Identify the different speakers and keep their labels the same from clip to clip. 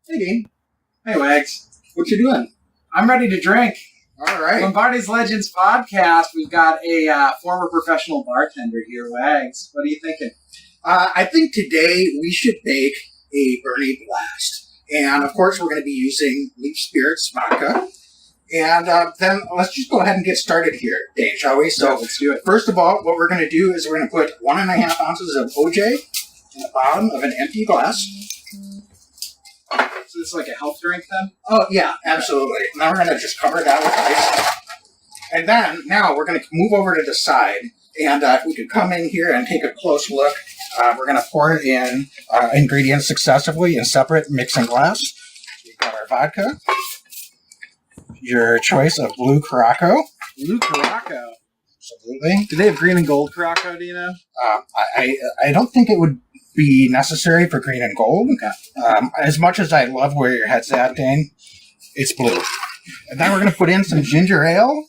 Speaker 1: Hey, Dean.
Speaker 2: Hey, Wags.
Speaker 1: What you doing?
Speaker 2: I'm ready to drink.
Speaker 1: All right.
Speaker 2: Lombardi's Legends podcast. We've got a former professional bartender here, Wags. What are you thinking?
Speaker 1: I think today we should make a Bernie Blast. And, of course, we're going to be using Leaf Spirits vodka. And then let's just go ahead and get started here, Dane, shall we? So,
Speaker 2: let's do it.
Speaker 1: First of all, what we're going to do is we're going to put 1.5 ounces of OJ in the bottom of an empty glass.
Speaker 2: So this is like a health drink then?
Speaker 1: Oh, yeah, absolutely. Now we're going to just cover that with ice. And then, now we're going to move over to the side. And if we could come in here and take a close look, we're going to pour in ingredients successively in separate mixing glass. We've got our vodka. Your choice of blue Caraco.
Speaker 2: Blue Caraco.
Speaker 1: Absolutely.
Speaker 2: Do they have green and gold Caraco, do you know?
Speaker 1: I don't think it would be necessary for green and gold.
Speaker 2: Okay.
Speaker 1: As much as I love where your head's at, Dane, it's blue. And then we're going to put in some ginger ale,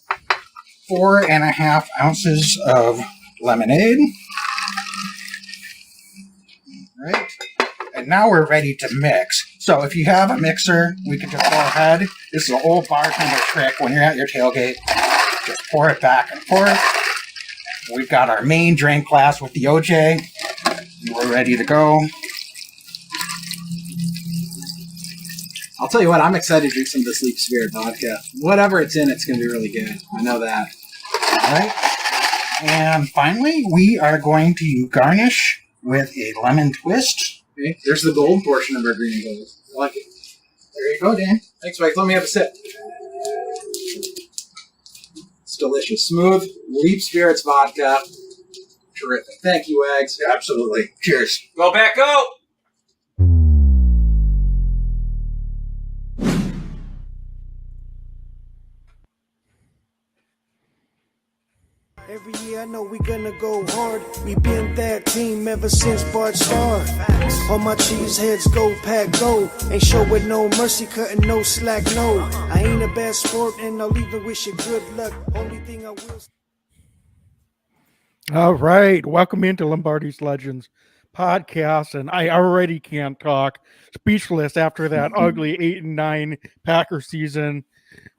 Speaker 1: 4.5 ounces of lemonade. All right. And now we're ready to mix. So if you have a mixer, we can just go ahead. This is an old bartender trick when you're at your tailgate. Just pour it back and forth. We've got our main drink glass with the OJ. We're ready to go.
Speaker 2: I'll tell you what, I'm excited to drink some of this Leaf Spirit vodka. Whatever it's in, it's going to be really good. I know that.
Speaker 1: All right. And finally, we are going to garnish with a lemon twist.
Speaker 2: Okay. There's the gold portion of our green and gold. I like it.
Speaker 1: There you go, Dan.
Speaker 2: Thanks, Wags. Let me have a sip. It's delicious. Smooth Leaf Spirits vodka. Terrific. Thank you, Wags.
Speaker 1: Yeah, absolutely. Cheers.
Speaker 2: Go back out!
Speaker 3: Every year I know we gonna go hard. We been that team ever since Bart started. All my cheese heads go pack go. Ain't show with no mercy, cutting no slack, no. I ain't a bad sport and I'll even wish you good luck. Only thing I will.
Speaker 4: All right, welcome into Lombardi's Legends podcast, and I already can't talk, speechless after that ugly 8-9 Packer season.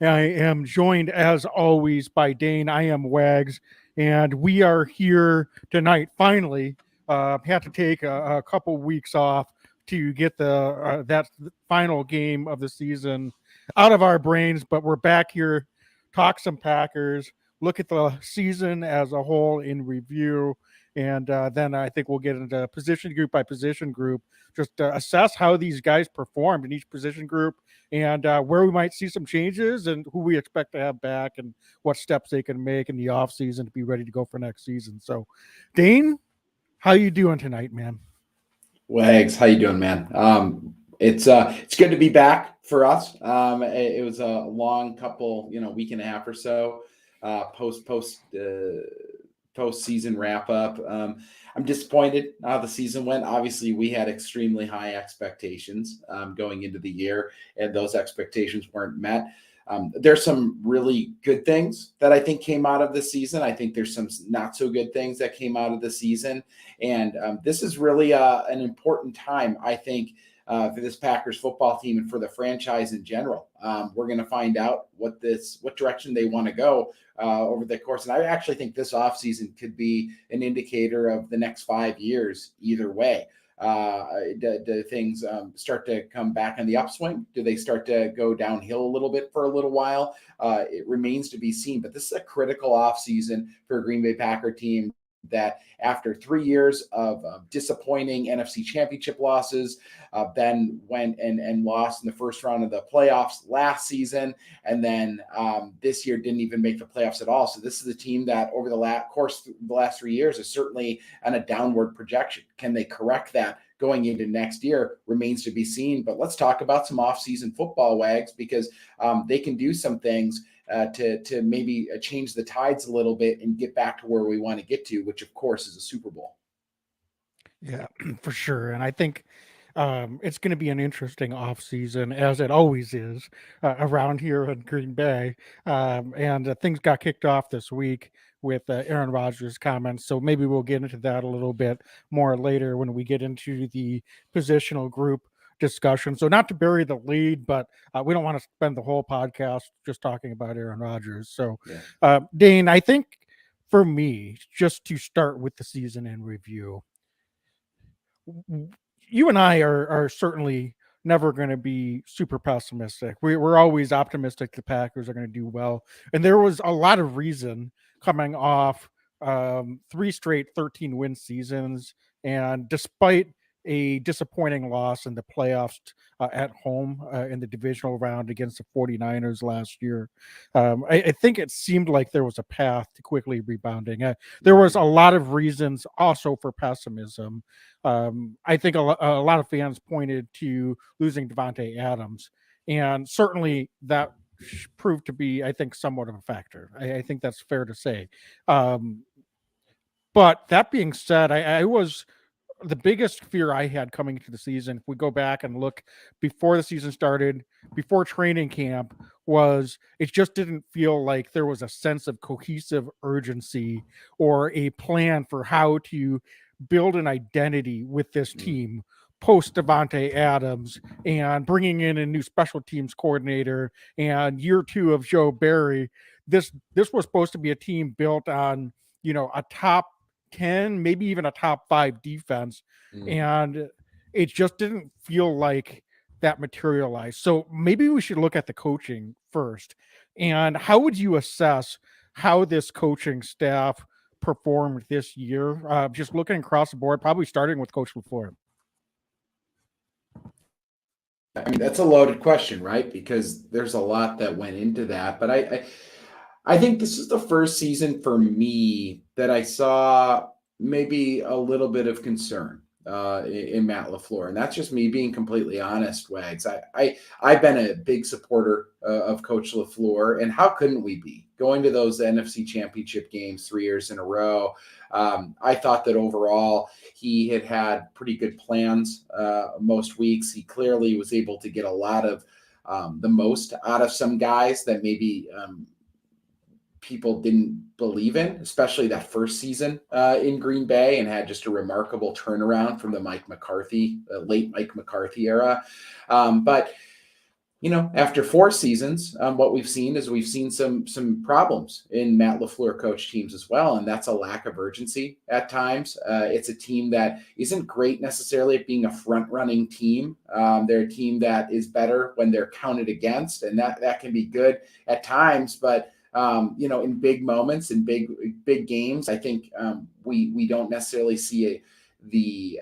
Speaker 4: I am joined as always by Dane. I am Wags, and we are here tonight. Finally, had to take a couple weeks off to get the that final game of the season out of our brains, but we're back here, talk some Packers, look at the season as a whole in review, and then I think we'll get into position group by position group, just assess how these guys performed in each position group and where we might see some changes and who we expect to have back and what steps they can make in the offseason to be ready to go for next season. So, Dane, how you doing tonight, man?
Speaker 5: Wags, how you doing, man? It's good to be back for us. It was a long couple, week and a half or so. Post season wrap up. I'm disappointed how the season went. Obviously, we had extremely high expectations going into the year, and those expectations weren't met. There's some really good things that I think came out of the season. I think there's some not so good things that came out of the season, and this is really an important time, I think, for this Packers football team and for the franchise in general. We're going to find out what direction they want to go over the course. And I actually think this offseason could be an indicator of the next 5 years either way. Do things start to come back on the upswing? Do they start to go downhill a little bit for a little while? It remains to be seen. But this is a critical offseason for a Green Bay Packer team that after 3 years of disappointing NFC championship losses, then went and lost in the first round of the playoffs last season, and then this year didn't even make the playoffs at all. So this is a team that over the last 3 years is certainly on a downward projection. Can they correct that going into next year? Remains to be seen. But let's talk about some offseason football, Wags, because they can do some things to maybe change the tides a little bit and get back to where we want to get to, which of course is a Super Bowl.
Speaker 4: Yeah, for sure. And I think it's going to be an interesting offseason, as it always is around here in Green Bay. And things got kicked off this week with Aaron Rodgers' comments. So maybe we'll get into that a little bit more later when we get into the positional group discussion. So not to bury the lead, but we don't want to spend the whole podcast just talking about Aaron Rodgers. So, Dane, I think for me, just to start with the season in review, you and I are certainly never going to be super pessimistic. We're always optimistic the Packers are going to do well. And there was a lot of reason coming off 3 straight 13-win seasons. And despite a disappointing loss in the playoffs at home in the divisional round against the 49ers last year, I think it seemed like there was a path to quickly rebounding. There was a lot of reasons also for pessimism. I think a lot of fans pointed to losing Devontae Adams, and certainly that proved to be, I think, somewhat of a factor. I think that's fair to say. But that being said, I was the biggest fear I had coming into the season, if we go back and look before the season started, before training camp, was it just didn't feel like there was a sense of cohesive urgency or a plan for how to build an identity with this team post Devontae Adams and bringing in a new special teams coordinator and year 2 of Joe Barry. This was supposed to be a team built on, a top 10, maybe even a top 5 defense. And it just didn't feel like that materialized. So maybe we should look at the coaching first. And how would you assess how this coaching staff performed this year? Just looking across the board, probably starting with Coach LaFleur.
Speaker 5: I mean, that's a loaded question, right? Because there's a lot that went into that. But I think this is the first season for me that I saw maybe a little bit of concern in Matt LaFleur. And that's just me being completely honest, Wags. I've been a big supporter of Coach LaFleur, and how couldn't we be? Going to those NFC Championship games 3 years in a row, I thought that overall he had pretty good plans most weeks. He clearly was able to get a lot of the most out of some guys that maybe people didn't believe in, especially that first season in Green Bay, and had just a remarkable turnaround from the late Mike McCarthy era. But after 4 seasons, what we've seen some problems in Matt LaFleur coach teams as well, and that's a lack of urgency at times. It's a team that isn't great necessarily at being a front-running team. They're a team that is better when they're counted against, and that can be good at times, but in big moments, in big games, I think we don't necessarily see the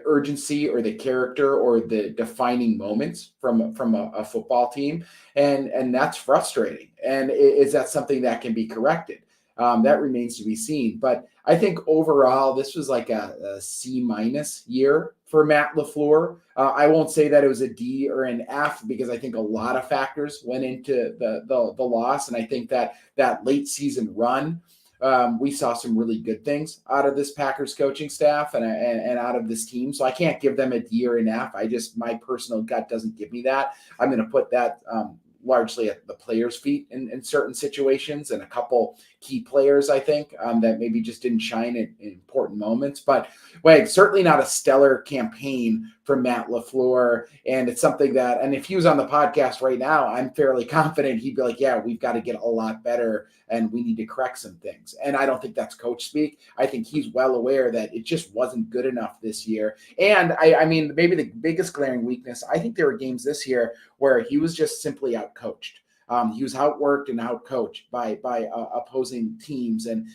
Speaker 5: urgency or the character or the defining moments from a football team, and that's frustrating. And is that something that can be corrected? That remains to be seen. But I think overall, this was like a C- year for Matt LaFleur. I won't say that it was a D or an F, because I think a lot of factors went into the loss. And I think that late season run, we saw some really good things out of this Packers coaching staff and out of this team. So I can't give them a D or an F. My personal gut doesn't give me that. I'm going to put that largely at the players' feet in certain situations, and a couple key players, I think, that maybe just didn't shine in important moments. But certainly not a stellar campaign from Matt LaFleur. And it's something that, and if he was on the podcast right now, I'm fairly confident he'd be like, yeah, we've got to get a lot better and we need to correct some things. And I don't think that's coach speak. I think he's well aware that it just wasn't good enough this year. And I mean, maybe the biggest glaring weakness, I think there were games this year where he was just simply outcoached. He was outworked and outcoached by opposing teams. And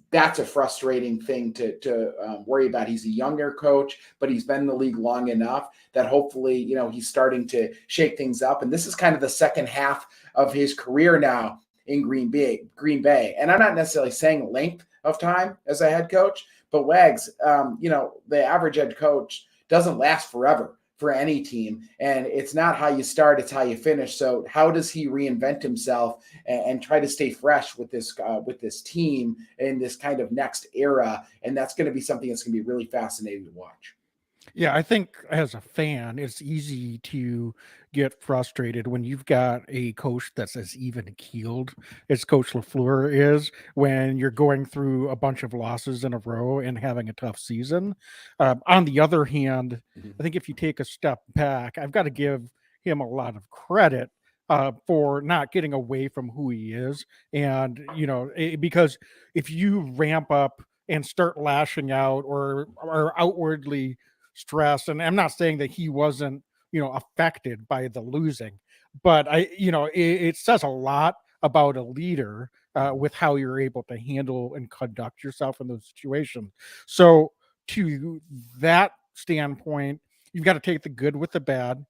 Speaker 5: that's a frustrating thing to worry about. He's a younger coach, but he's been in the league long enough that hopefully, he's starting to shake things up. And this is kind of the second half of his career now in Green Bay. And I'm not necessarily saying length of time as a head coach, but Wags, the average head coach doesn't last forever for any team. And it's not how you start, it's how you finish. So how does he reinvent himself and try to stay fresh with this team in this kind of next era? And that's going to be something that's going to be really fascinating to watch.
Speaker 4: Yeah, I think as a fan, it's easy to get frustrated when you've got a coach that's as even keeled as Coach LaFleur is when you're going through a bunch of losses in a row and having a tough season. On the other hand, I think if you take a step back, I've got to give him a lot of credit for not getting away from who he is. And, because if you ramp up and start lashing out or outwardly stress. And I'm not saying that he wasn't, affected by the losing, but it says a lot about a leader with how you're able to handle and conduct yourself in those situations. So, to that standpoint, you've got to take the good with the bad.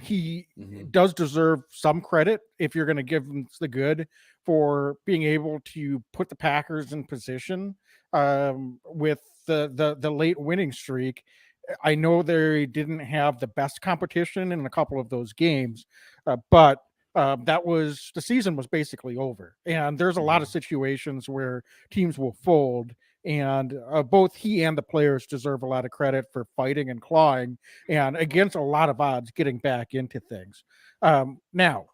Speaker 4: He
Speaker 5: Mhm.
Speaker 4: does deserve some credit if you're going to give him the good for being able to put the Packers in position with the late winning streak. I know they didn't have the best competition in a couple of those games, but that was the season was basically over. And there's a lot of
Speaker 5: Mhm.
Speaker 4: situations where teams will fold. And both he and the players deserve a lot of credit for fighting and clawing and against a lot of odds getting back into things. Now,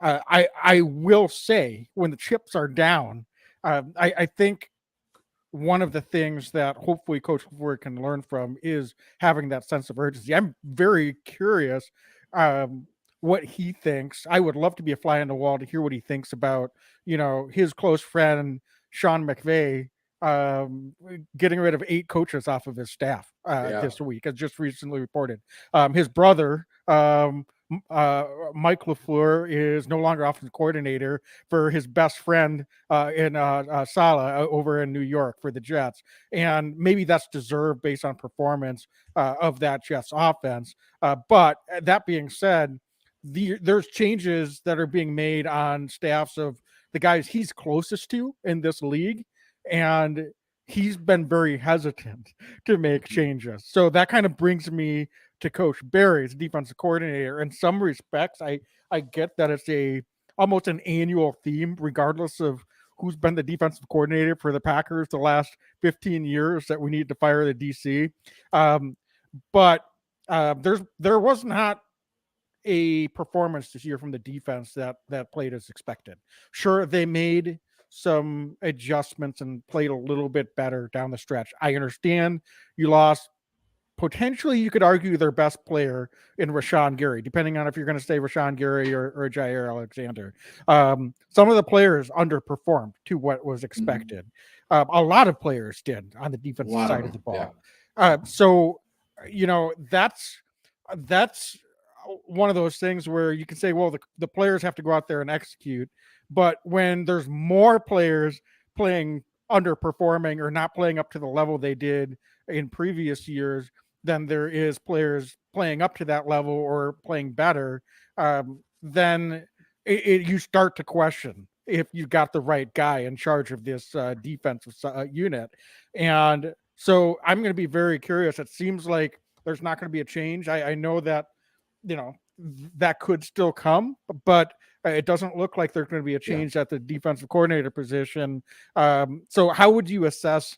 Speaker 4: I will say when the chips are down, I think one of the things that hopefully Coach Ford can learn from is having that sense of urgency. I'm very curious what he thinks. I would love to be a fly on the wall to hear what he thinks about, his close friend Sean McVay getting rid of 8 coaches off of his staff
Speaker 5: Yeah.
Speaker 4: this week, as just recently reported. His brother, Mike LaFleur, is no longer offensive coordinator for his best friend in Salah over in New York for the Jets. And maybe that's deserved based on performance of that Jets offense. But that being said, there's changes that are being made on staffs of the guys he's closest to in this league. And he's been very hesitant to make
Speaker 5: Mhm.
Speaker 4: changes. So that kind of brings me to Coach Barry's defensive coordinator. In some respects, I get that it's almost an annual theme, regardless of who's been the defensive coordinator for the Packers the last 15 years, that we need to fire the DC. But there was not a performance this year from the defense that played as expected. Sure, they made some adjustments and played a little bit better down the stretch. I understand you lost potentially, you could argue, their best player in Rashawn Gary, depending on if you're going to say Rashawn Gary or Jair Alexander. Some of the players underperformed to what was
Speaker 5: Mhm.
Speaker 4: expected. A lot of players did on the
Speaker 5: A
Speaker 4: defensive
Speaker 5: lot of
Speaker 4: side of the
Speaker 5: them. Yeah.
Speaker 4: ball. So, that's one of those things where you can say, well, the players have to go out there and execute. But when there's more players playing underperforming or not playing up to the level they did in previous years, than there is players playing up to that level or playing better, then you start to question if you got the right guy in charge of this defensive unit. And so I'm going to be very curious. It seems like there's not going to be a change. I know that, you know, that could still come, but it doesn't look like there's going to be a
Speaker 5: Yeah.
Speaker 4: change at the defensive coordinator position. So how would you assess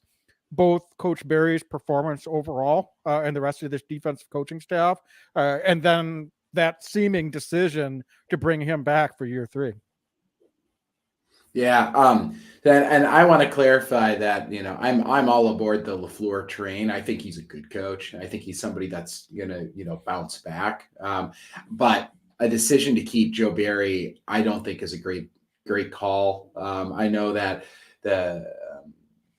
Speaker 4: both Coach Barry's performance overall and the rest of this defensive coaching staff, and then that seeming decision to bring him back for year 3?
Speaker 5: Yeah, and I want to clarify that I'm all aboard the LaFleur train. I think he's a good coach. I think he's somebody that's gonna bounce back. But a decision to keep Joe Barry, I don't think is a great call. I know that the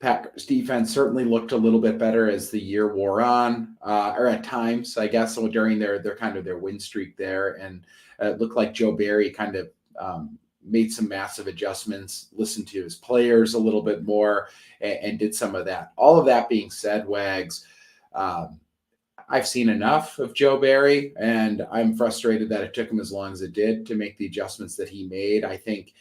Speaker 5: Packers defense certainly looked a little bit better as the year wore on, or at times, I guess, so during their kind of their win streak there, and it looked like Joe Barry kind of made some massive adjustments, listened to his players a little bit more, and did some of that. All of that being said, Wags, um, I've seen enough of Joe Barry, and I'm frustrated that it took him as long as it did to make the adjustments that he made. I think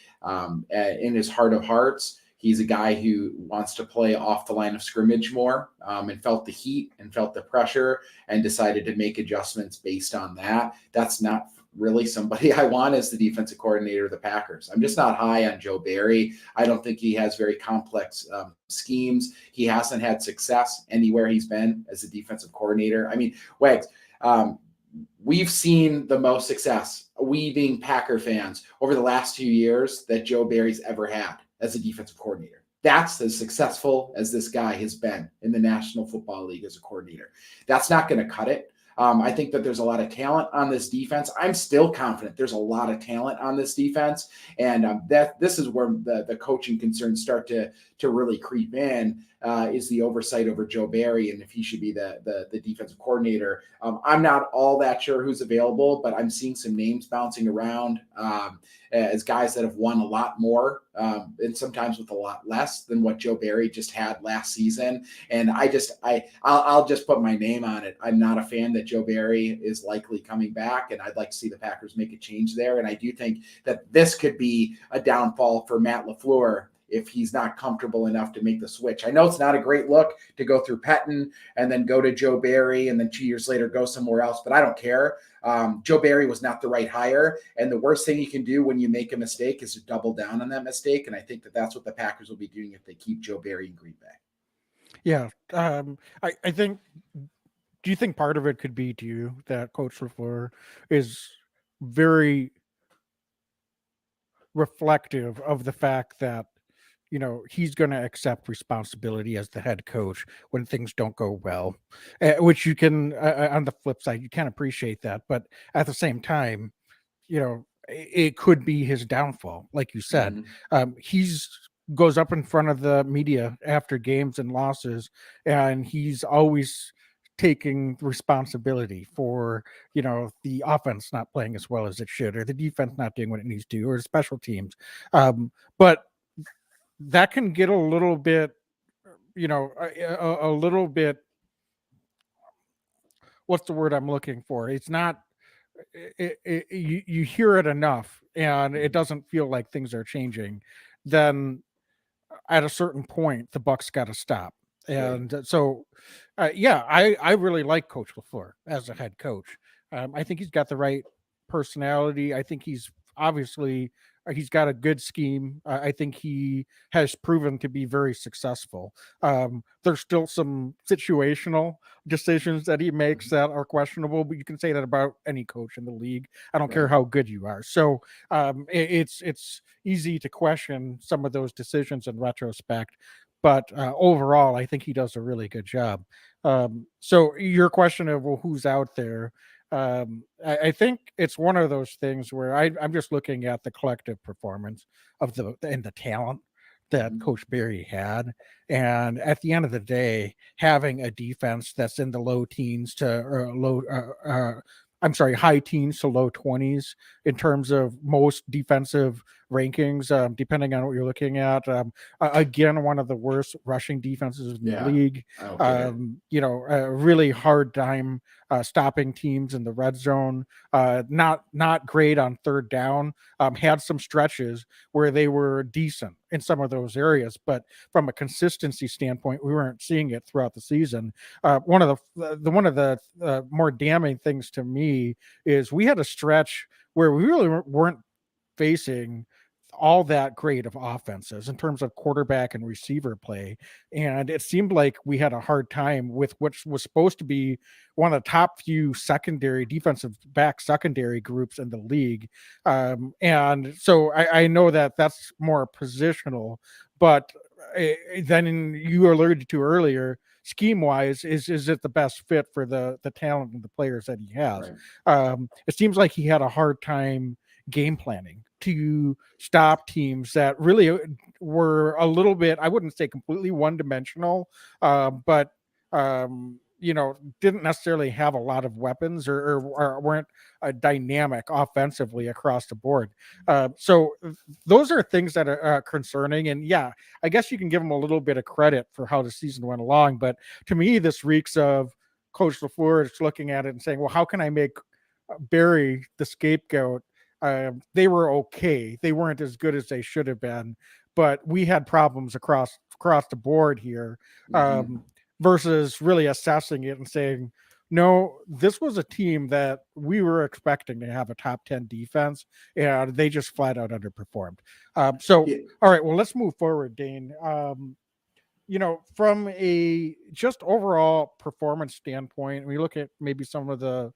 Speaker 5: in his heart of hearts, he's a guy who wants to play off the line of scrimmage more, and felt the heat and felt the pressure and decided to make adjustments based on that. That's not really somebody I want as the defensive coordinator of the Packers. I'm just not high on Joe Barry. I don't think he has very complex schemes. He hasn't had success anywhere he's been as a defensive coordinator. I mean, Wags, we've seen the most success, we being Packer fans, over the last 2 years that Joe Barry's ever had as a defensive coordinator. That's as successful as this guy has been in the National Football League as a coordinator. That's not going to cut it. I think that there's a lot of talent on this defense. I'm still confident there's a lot of talent on this defense. And that this is where the coaching concerns start to really creep in, is the oversight over Joe Barry and if he should be the defensive coordinator. I'm not all that sure who's available, but I'm seeing some names bouncing around as guys that have won a lot more and sometimes with a lot less than what Joe Barry just had last season. And I'll just put my name on it. I'm not a fan that Joe Barry is likely coming back, and I'd like to see the Packers make a change there. And I do think that this could be a downfall for Matt LaFleur if he's not comfortable enough to make the switch. I know it's not a great look to go through Pettin and then go to Joe Barry and then 2 years later go somewhere else, but I don't care. Joe Barry was not the right hire, and the worst thing you can do when you make a mistake is to double down on that mistake, and I think that that's what the Packers will be doing if they keep Joe Barry in Green Bay.
Speaker 4: Yeah. I think, do you think part of it could be to you that Coach LaFleur is very reflective of the fact that, he's going to accept responsibility as the head coach when things don't go well, which you can, on the flip side, you can appreciate that. But at the same time, it could be his downfall. Like you said, he's goes up in front of the media after games and losses, and he's always taking responsibility for, the offense not playing as well as it should, or the defense not doing what it needs to, or special teams. But that can get a little bit, a little bit, what's the word I'm looking for? It's not, you hear it enough and it doesn't feel like things are changing. Then at a certain point, the buck's got to stop. And so, I really like Coach LaFleur as a head coach. I think he's got the right personality. I think he's obviously, he's got a good scheme. I think he has proven to be very successful. There's still some situational decisions that he makes that are questionable, but you can say that about any coach in the league. I don't care how good you are. So it's easy to question some of those decisions in retrospect. But overall, I think he does a really good job. So your question of, well, who's out there? I think it's one of those things where I'm just looking at the collective performance of the talent that Coach Barry had. And at the end of the day, having a defense that's in the low teens to high teens to low 20s in terms of most defensive rankings, depending on what you're looking at. Again, one of the worst rushing defenses in the league. A really hard time stopping teams in the red zone. Not great on third down. Had some stretches where they were decent in some of those areas, but from a consistency standpoint, we weren't seeing it throughout the season. One of the more damning things to me is we had a stretch where we really weren't facing all that great of offenses in terms of quarterback and receiver play. And it seemed like we had a hard time with which was supposed to be one of the top few defensive back secondary groups in the league. And so I know that that's more positional, but then you alluded to earlier, scheme wise, is it the best fit for the talent and the players that he has? Right. It seems like he had a hard time game planning to stop teams that really were a little bit, I wouldn't say completely one-dimensional, but didn't necessarily have a lot of weapons or weren't dynamic offensively across the board. So those are things that are concerning. And I guess you can give them a little bit of credit for how the season went along. But to me, this reeks of Coach LaFleur is looking at it and saying, well, how can I make Barry the scapegoat? They were okay. They weren't as good as they should have been, but we had problems across the board here. Versus really assessing it and saying, no, this was a team that we were expecting to have a top 10 defense, and they just flat out underperformed. So,
Speaker 5: Yeah.
Speaker 4: all right, well, let's move forward, Dane. From a just overall performance standpoint, we look at maybe some of the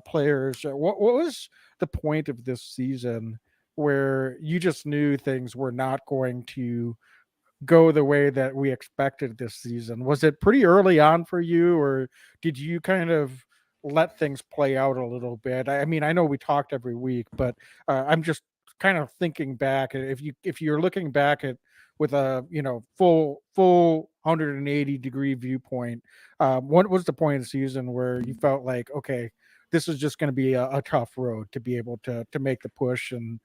Speaker 4: players. What was the point of this season where you just knew things were not going to go the way that we expected this season? Was it pretty early on for you, or did you kind of let things play out a little bit? I mean, I know we talked every week, but I'm just kind of thinking back. If you're looking back at with a full 180-degree viewpoint, what was the point of the season where you felt like, okay, this is just going to be a tough road to be able to make the push and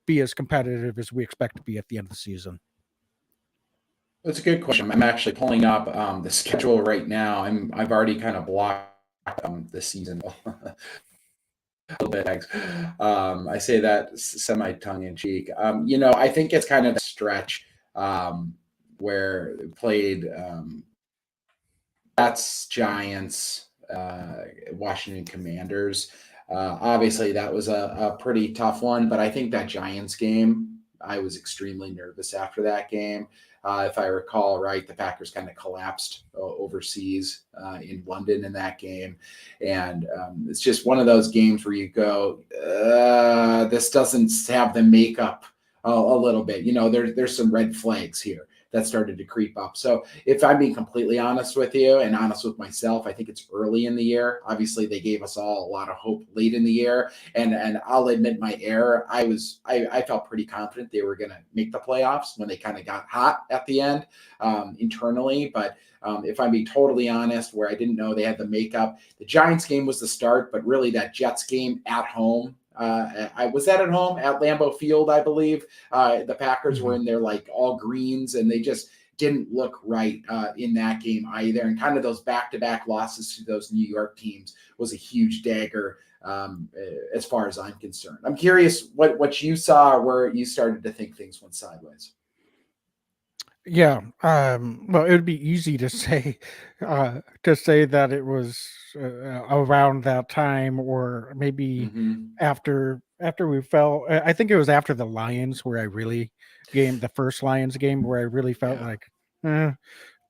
Speaker 4: be as competitive as we expect to be at the end of the season?
Speaker 5: That's a good question. I'm actually pulling up the schedule right now. I've already kind of blocked the season a little bit. I say that semi tongue in cheek. I think it's kind of a stretch where they played Jets, Giants, Washington Commanders. Obviously, that was a pretty tough one, but I think that Giants game, I was extremely nervous after that game. If I recall right, the Packers kind of collapsed overseas in London in that game. And it's just one of those games where you go, this doesn't have the makeup a little bit. There's some red flags here that started to creep up. So if I'm being completely honest with you and honest with myself, I think it's early in the year. Obviously, they gave us all a lot of hope late in the year. And I'll admit my error. I felt pretty confident they were going to make the playoffs when they kind of got hot at the end internally. But if I'm being totally honest, where I didn't know they had the makeup, the Giants game was the start, but really that Jets game at home, I was that at home at Lambeau Field, I believe. The Packers were in there like all greens, and they just didn't look right in that game either. And kind of those back-to-back losses to those New York teams was a huge dagger as far as I'm concerned. I'm curious what you saw, where you started to think things went sideways.
Speaker 4: Yeah. Well, it would be easy to say that it was around that time, or maybe
Speaker 5: Mm-hmm.
Speaker 4: after we fell. I think it was after the Lions where I really the first Lions game where I really felt
Speaker 5: Yeah.
Speaker 4: like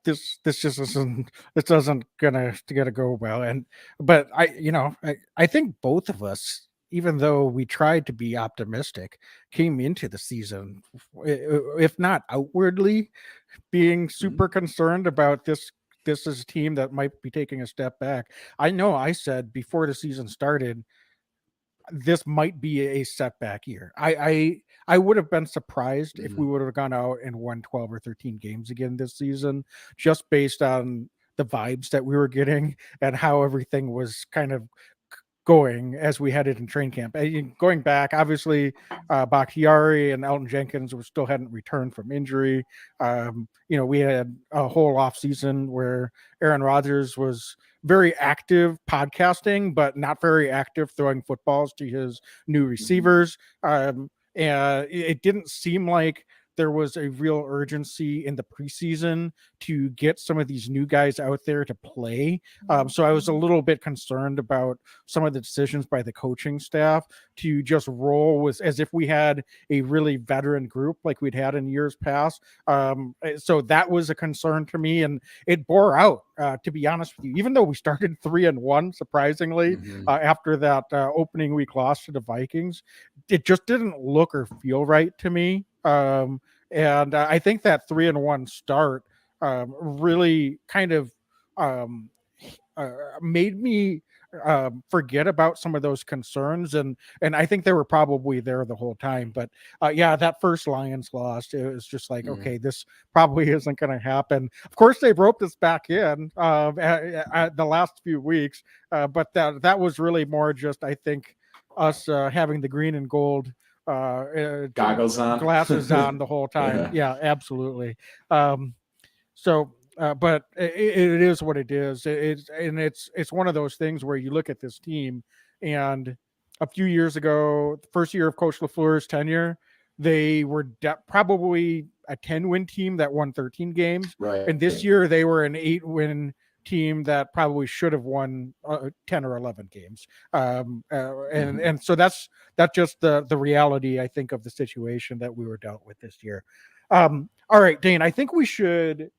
Speaker 4: this just isn't this doesn't gonna go well. But I think both of us, even though we tried to be optimistic, came into the season, if not outwardly being super concerned about this is a team that might be taking a step back. I know I said before the season started, this might be a setback year. I would have been surprised if we
Speaker 5: Mm-hmm.
Speaker 4: would have gone out and won 12 or 13 games again this season, just based on the vibes that we were getting and how everything was kind of going as we headed in train camp. And going back, obviously, Bakhtiari and Elton Jenkins still hadn't returned from injury. We had a whole offseason where Aaron Rodgers was very active podcasting, but not very active throwing footballs to his new receivers. And it didn't seem like there was a real urgency in the preseason to get some of these new guys out there to play. So I was a little bit concerned about some of the decisions by the coaching staff to just roll with as if we had a really veteran group like we'd had in years past. So that was a concern to me, and it bore out, to be honest with you. Even though we started 3-1, surprisingly,
Speaker 5: Mm-hmm.
Speaker 4: after that opening week loss to the Vikings, it just didn't look or feel right to me. And I think that 3-1 start really kind of um, made me forget about some of those concerns, and I think they were probably there the whole time. But yeah, that first Lions loss, it was just like,
Speaker 5: Mm-hmm.
Speaker 4: okay, this probably isn't going to happen. Of course, they roped us back in at the last few weeks, but that was really more just, I think, us having the green and gold
Speaker 5: Goggles on.
Speaker 4: glasses on the whole time.
Speaker 5: Yeah.
Speaker 4: Yeah, absolutely. Um, but it is what it is. It's one of those things where you look at this team, and a few years ago, the first year of Coach LaFleur's tenure, they were probably a 10-win team that won 13 games,
Speaker 5: Right.
Speaker 4: and this year they were an 8-win team that probably should have won 10 or 11 games. And so that's just the reality, I think, of the situation that we were dealt with this year. All right, Dane, I think we should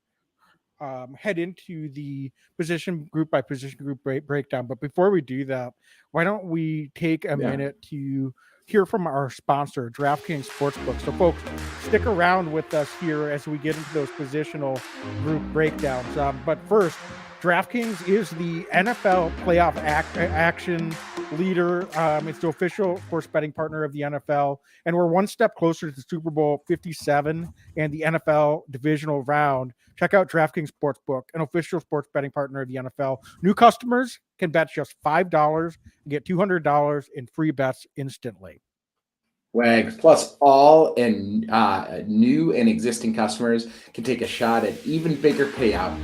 Speaker 4: head into the position group by position group breakdown. But before we do that, why don't we take a minute to hear from our sponsor, DraftKings Sportsbook. So, folks, stick around with us here as we get into those positional group breakdowns. But first, DraftKings is the NFL playoff action leader. It's the official sports betting partner of the NFL, and we're one step closer to Super Bowl 57 and the NFL divisional round. Check out DraftKings Sportsbook, an official sports betting partner of the NFL. New customers can bet just $5 and get $200 in free bets instantly.
Speaker 5: Wags. Plus, all and new and existing customers can take a shot at even bigger payout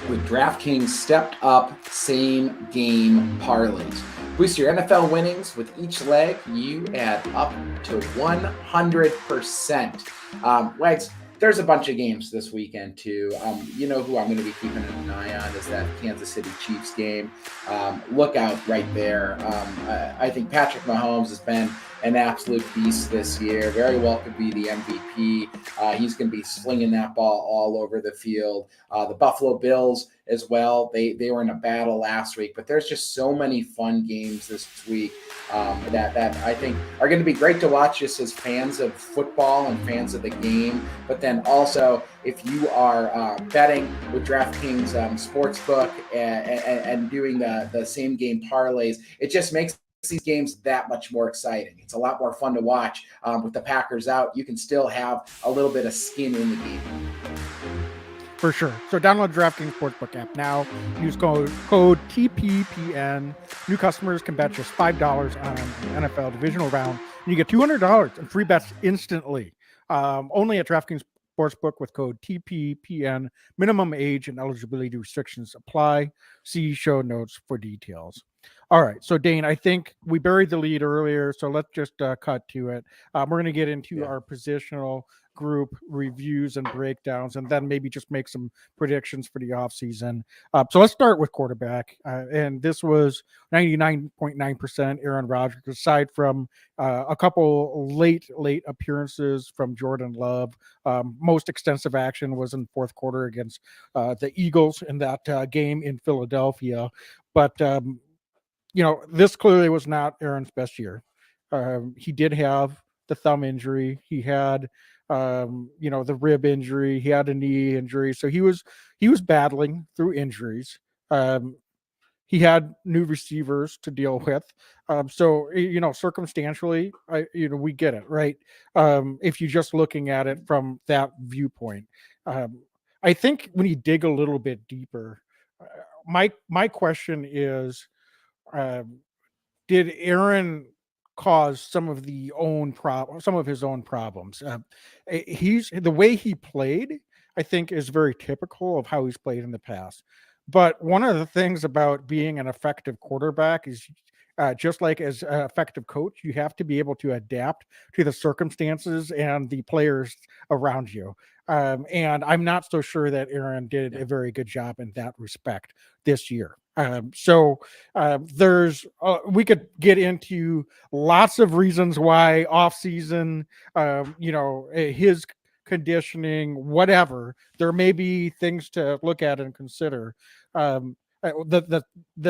Speaker 5: with DraftKings stepped up same game parlays. Boost your NFL winnings with each leg. You add up to 100%. Wags, there's a bunch of games this weekend too. You know who I'm going to be keeping an eye on is that Kansas City Chiefs game. Look out right there. I think Patrick Mahomes has been an absolute beast this year. Very well could be the MVP. He's going to be slinging that ball all over the field. The Buffalo Bills as well. They were in a battle last week, but there's just so many fun games this week that I think are going to be great to watch just as fans of football and fans of the game. But then also, if you are betting with DraftKings Sportsbook and doing the same game parlays, it just makes these games that much more exciting. It's a lot more fun to watch. With the Packers out, you can still have a little bit of skin in the game.
Speaker 4: For sure. So download the DraftKings Sportsbook app now. Use code TPPN. New customers can bet just $5 on the NFL divisional round, and you get $200 in free bets instantly. Only at DraftKings Sportsbook with code TPPN. Minimum age and eligibility restrictions apply. See show notes for details. All right. So, Dane, I think we buried the lead earlier, so let's just cut to it. We're going to get into our positional group reviews and breakdowns, and then maybe just make some predictions for the offseason. So let's start with quarterback. And this was 99.9% Aaron Rodgers, aside from a couple late appearances from Jordan Love. Most extensive action was in fourth quarter against the Eagles in that game in Philadelphia. But, this clearly was not Aaron's best year. He did have the thumb injury. He had the rib injury, he had a knee injury. So he was battling through injuries. He had new receivers to deal with. So circumstantially, we get it, right? If you're just looking at it from that viewpoint. I think when you dig a little bit deeper, my question is, did Aaron cause some of his own problems? The way he played, I think, is very typical of how he's played in the past. But one of the things about being an effective quarterback is just like as an effective coach, you have to be able to adapt to the circumstances and the players around you. And I'm not so sure that Aaron did a very good job in that respect this year. We could get into lots of reasons why offseason, his conditioning, whatever. There may be things to look at and consider. The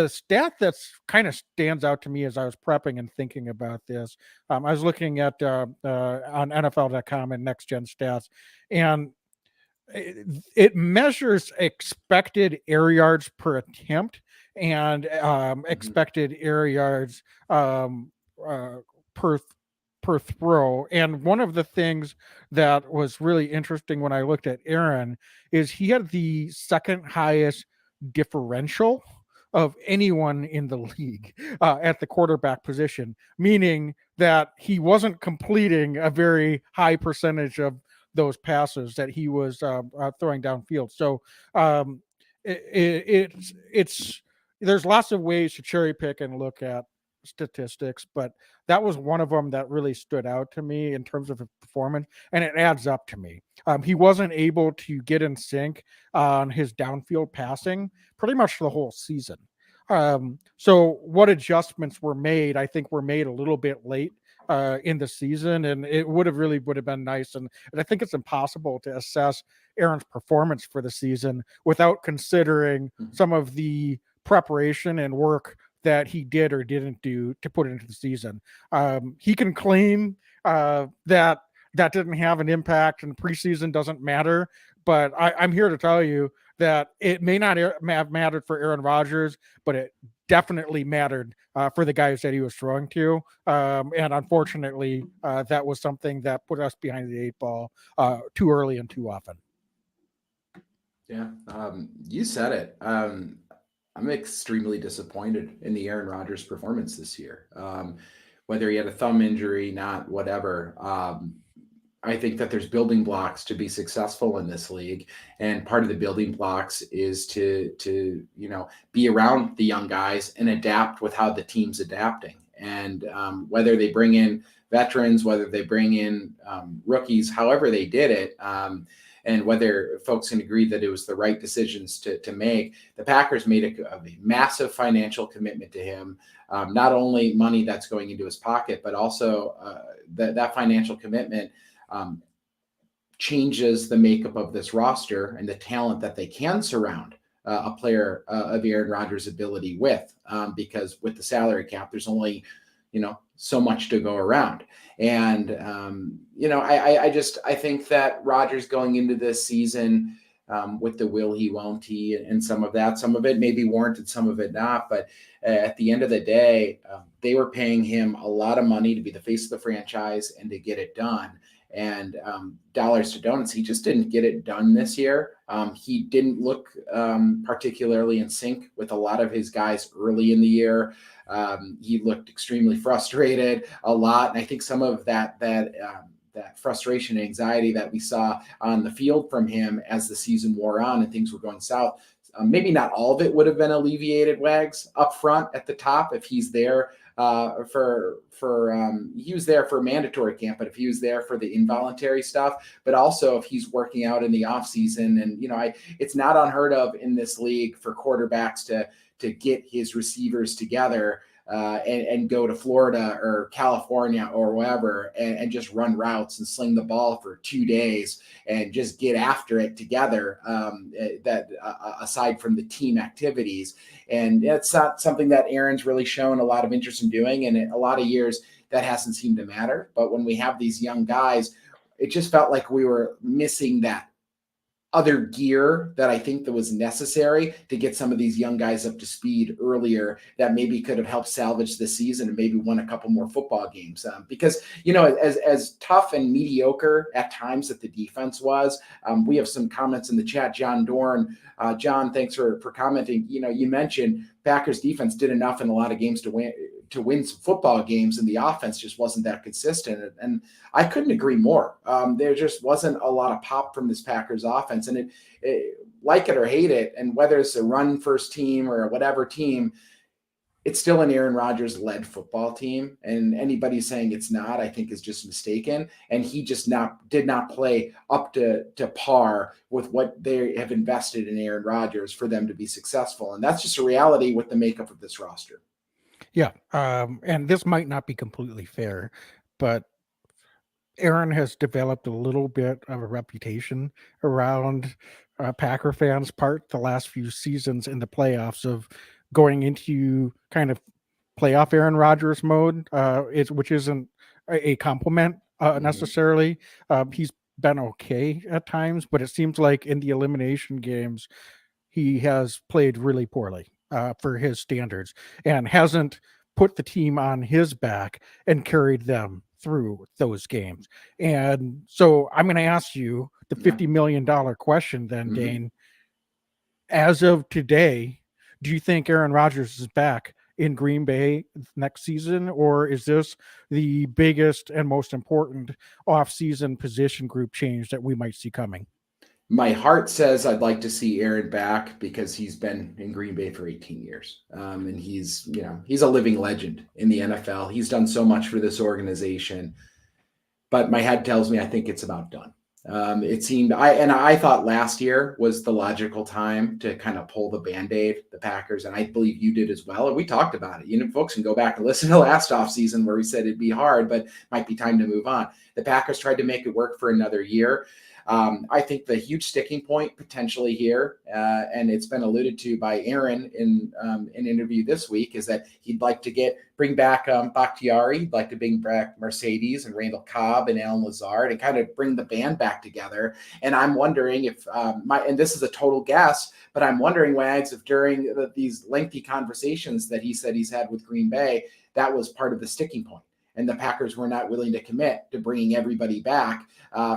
Speaker 4: stat that's kind of stands out to me as I was prepping and thinking about this, I was looking at on NFL.com and Next Gen Stats, and it measures expected air yards per attempt and expected air yards per throw. And one of the things that was really interesting when I looked at Aaron is he had the second highest differential of anyone in the league at the quarterback position, meaning that he wasn't completing a very high percentage of those passes that he was throwing downfield. So there's lots of ways to cherry pick and look at statistics, but that was one of them that really stood out to me in terms of his performance, and it adds up to me. He wasn't able to get in sync on his downfield passing pretty much the whole season. So what adjustments were made, I think were made a little bit late in the season, and it would have been nice. And I think it's impossible to assess Aaron's performance for the season without considering some of the preparation and work that he did or didn't do to put into the season. He can claim that didn't have an impact and preseason doesn't matter, but I'm here to tell you that it may not have mattered for Aaron Rodgers, but it definitely mattered for the guys that he was throwing to. And unfortunately, that was something that put us behind the eight ball too early and too often.
Speaker 5: Yeah, you said it. I'm extremely disappointed in the Aaron Rodgers performance this year. Whether he had a thumb injury, not whatever. I think that there's building blocks to be successful in this league, and part of the building blocks is to be around the young guys and adapt with how the team's adapting. And whether they bring in veterans, whether they bring in rookies, however they did it, and whether folks can agree that it was the right decisions to make, the Packers made a massive financial commitment to him. Not only money that's going into his pocket, but also that financial commitment changes the makeup of this roster and the talent that they can surround a player of Aaron Rodgers' ability with, because with the salary cap, there's only, so much to go around. And, I think that Rodgers going into this season with the will he, won't he, and some of it may be warranted, some of it not. But at the end of the day, they were paying him a lot of money to be the face of the franchise and to get it done. And dollars to donuts, he just didn't get it done this year. He didn't look particularly in sync with a lot of his guys early in the year. He looked extremely frustrated a lot. And I think some of that frustration and anxiety that we saw on the field from him as the season wore on and things were going south, maybe not all of it would have been alleviated, Wags, up front at the top if he's there he was there for mandatory camp, but if he was there for the involuntary stuff, but also if he's working out in the offseason. And, it's not unheard of in this league for quarterbacks to get his receivers together and go to Florida or California or wherever and just run routes and sling the ball for 2 days and just get after it together, aside from the team activities. And that's not something that Aaron's really shown a lot of interest in doing. And a lot of years that hasn't seemed to matter. But when we have these young guys, it just felt like we were missing that other gear that I think that was necessary to get some of these young guys up to speed earlier that maybe could have helped salvage the season and maybe won a couple more football games. Because, as tough and mediocre at times that the defense was, we have some comments in the chat. John Dorn, John, thanks for commenting. You mentioned Packers defense did enough in a lot of games to win some football games, and the offense just wasn't that consistent. And I couldn't agree more. There just wasn't a lot of pop from this Packers offense, and it like it or hate it, and whether it's a run first team or whatever team, it's still an Aaron Rodgers led football team. And anybody saying it's not, I think is just mistaken. And he just did not play up to par with what they have invested in Aaron Rodgers for them to be successful. And that's just a reality with the makeup of this roster.
Speaker 4: Yeah. And this might not be completely fair, but Aaron has developed a little bit of a reputation around Packer fans' part the last few seasons in the playoffs of going into kind of playoff Aaron Rodgers mode, which isn't a compliment necessarily. He's been okay at times, but it seems like in the elimination games, he has played really poorly for his standards and hasn't put the team on his back and carried them through those games. And so I'm going to ask you the $50 million question then, Dane. As of today, do you think Aaron Rodgers is back in Green Bay next season, or is this the biggest and most important off-season position group change that we might see coming?
Speaker 5: My heart says I'd like to see Aaron back because he's been in Green Bay for 18 years. And he's a living legend in the NFL. He's done so much for this organization, but my head tells me I think it's about done. It seemed I thought last year was the logical time to kind of pull the Band-Aid, the Packers, and I believe you did as well. And we talked about it. Folks can go back and listen to last offseason where we said it'd be hard, but might be time to move on. The Packers tried to make it work for another year. I think the huge sticking point potentially here, and it's been alluded to by Aaron in an interview this week, is that he'd like to bring back Bakhtiari, he'd like to bring back Mercedes and Randall Cobb and Alan Lazard and kind of bring the band back together. And I'm wondering if and this is a total guess, but I'm wondering, Wags, if during these lengthy conversations that he said he's had with Green Bay, that was part of the sticking point. And the Packers were not willing to commit to bringing everybody back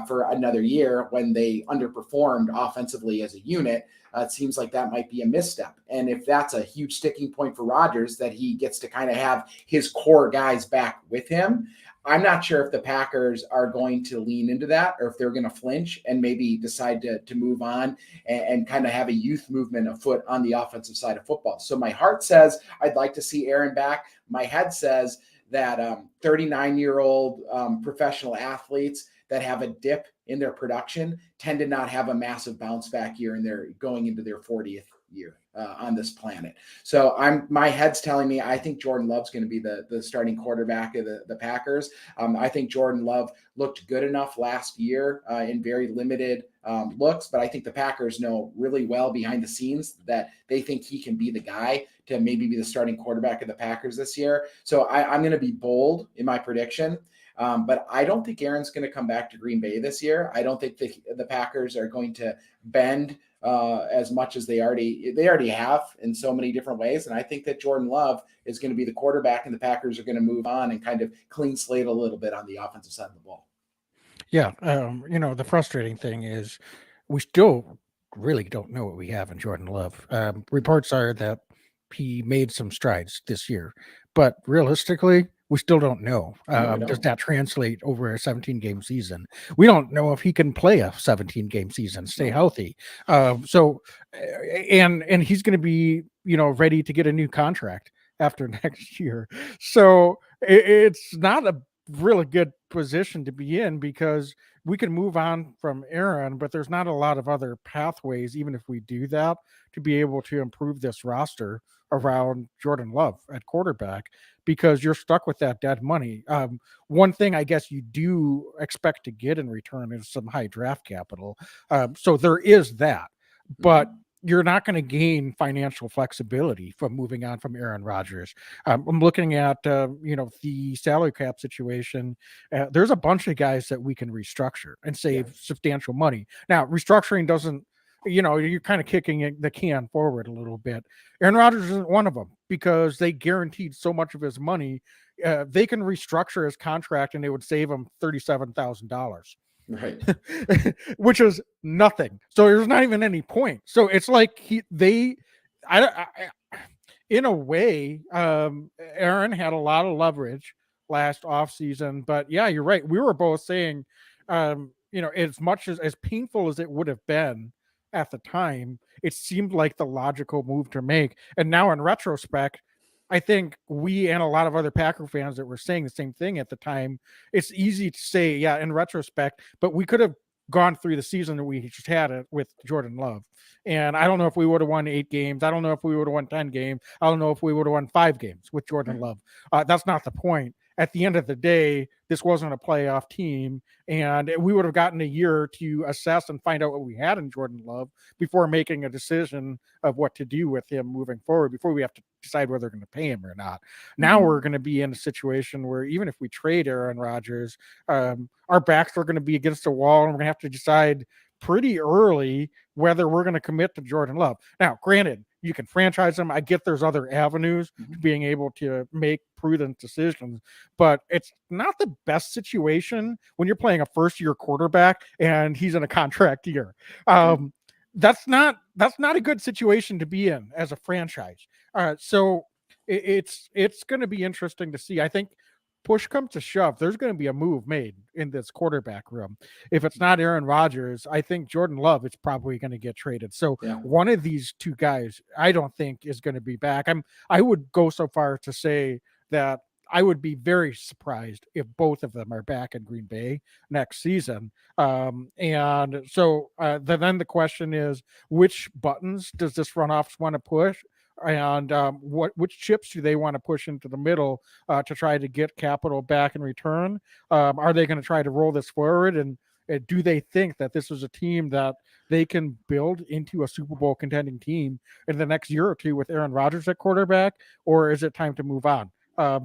Speaker 5: for another year when they underperformed offensively as a unit. It seems like that might be a misstep. And if that's a huge sticking point for Rodgers, that he gets to kind of have his core guys back with him, I'm not sure if the Packers are going to lean into that or if they're going to flinch and maybe decide to move on and kind of have a youth movement afoot on the offensive side of football. So my heart says I'd like to see Aaron back. My head says that 39-year-old professional athletes that have a dip in their production tend to not have a massive bounce back year, and they're going into their 40th year on this planet. So my head's telling me I think Jordan Love's going to be the starting quarterback of the Packers. I think Jordan Love looked good enough last year in very limited looks, but I think the Packers know really well behind the scenes that they think he can be the guy to maybe be the starting quarterback of the Packers this year. So I'm going to be bold in my prediction. But I don't think Aaron's going to come back to Green Bay this year. I don't think the Packers are going to bend as much as they already have in so many different ways. And I think that Jordan Love is going to be the quarterback, and the Packers are going to move on and kind of clean slate a little bit on the offensive side of the ball.
Speaker 4: Yeah. The frustrating thing is we still really don't know what we have in Jordan Love. Reports are that he made some strides this year, but realistically, we still don't know. Does that translate over a 17-game season? We don't know if he can play a 17-game season, stay healthy. And he's going to be, ready to get a new contract after next year. So it's not a really good position to be in because we can move on from Aaron, but there's not a lot of other pathways, even if we do that, to be able to improve this roster around Jordan Love at quarterback, because you're stuck with that dead money. One thing I guess you do expect to get in return is some high draft capital. So there is that, but you're not going to gain financial flexibility from moving on from Aaron Rodgers. I'm looking at, the salary cap situation. There's a bunch of guys that we can restructure and save substantial money. Now, restructuring doesn't, you're kind of kicking the can forward a little bit. Aaron Rodgers isn't one of them because they guaranteed so much of his money. They can restructure his contract and it would save him $37,000.
Speaker 5: Right.
Speaker 4: Which is nothing. So there's not even any point. So it's like in a way, Aaron had a lot of leverage last offseason, but yeah, you're right. We were both saying, as much as painful as it would have been at the time, it seemed like the logical move to make. And now in retrospect, I think we and a lot of other Packer fans that were saying the same thing at the time, it's easy to say, yeah, in retrospect, but we could have gone through the season that we just had it with Jordan Love. And I don't know if we would have won 8 games. I don't know if we would have won 10 games. I don't know if we would have won 5 games with Jordan Love. That's not the point. At the end of the day, this wasn't a playoff team, and we would have gotten a year to assess and find out what we had in Jordan Love before making a decision of what to do with him moving forward, before we have to decide whether we're going to pay him or not. Now we're going to be in a situation where even if we trade Aaron Rodgers, our backs are going to be against the wall, and we're going to have to decide pretty early whether we're going to commit to Jordan Love. Now, granted, you can franchise him. I get there's other avenues to being able to make prudent decisions, but it's not the best situation when you're playing a first-year quarterback and he's in a contract year. That's not a good situation to be in as a franchise. So it's going to be interesting to see. I think push comes to shove, there's going to be a move made in this quarterback room. If it's not Aaron Rodgers, I think Jordan Love is probably going to get traded. So
Speaker 5: Yeah.
Speaker 4: one of these two guys, I don't think is going to be back. I would go so far to say that I would be very surprised if both of them are back in Green Bay next season. And so then the question is, which buttons does this front office want to push? And which chips do they want to push into the middle to try to get capital back in return? Are they going to try to roll this forward? And do they think that this is a team that they can build into a Super Bowl contending team in the next year or two with Aaron Rodgers at quarterback, or is it time to move on?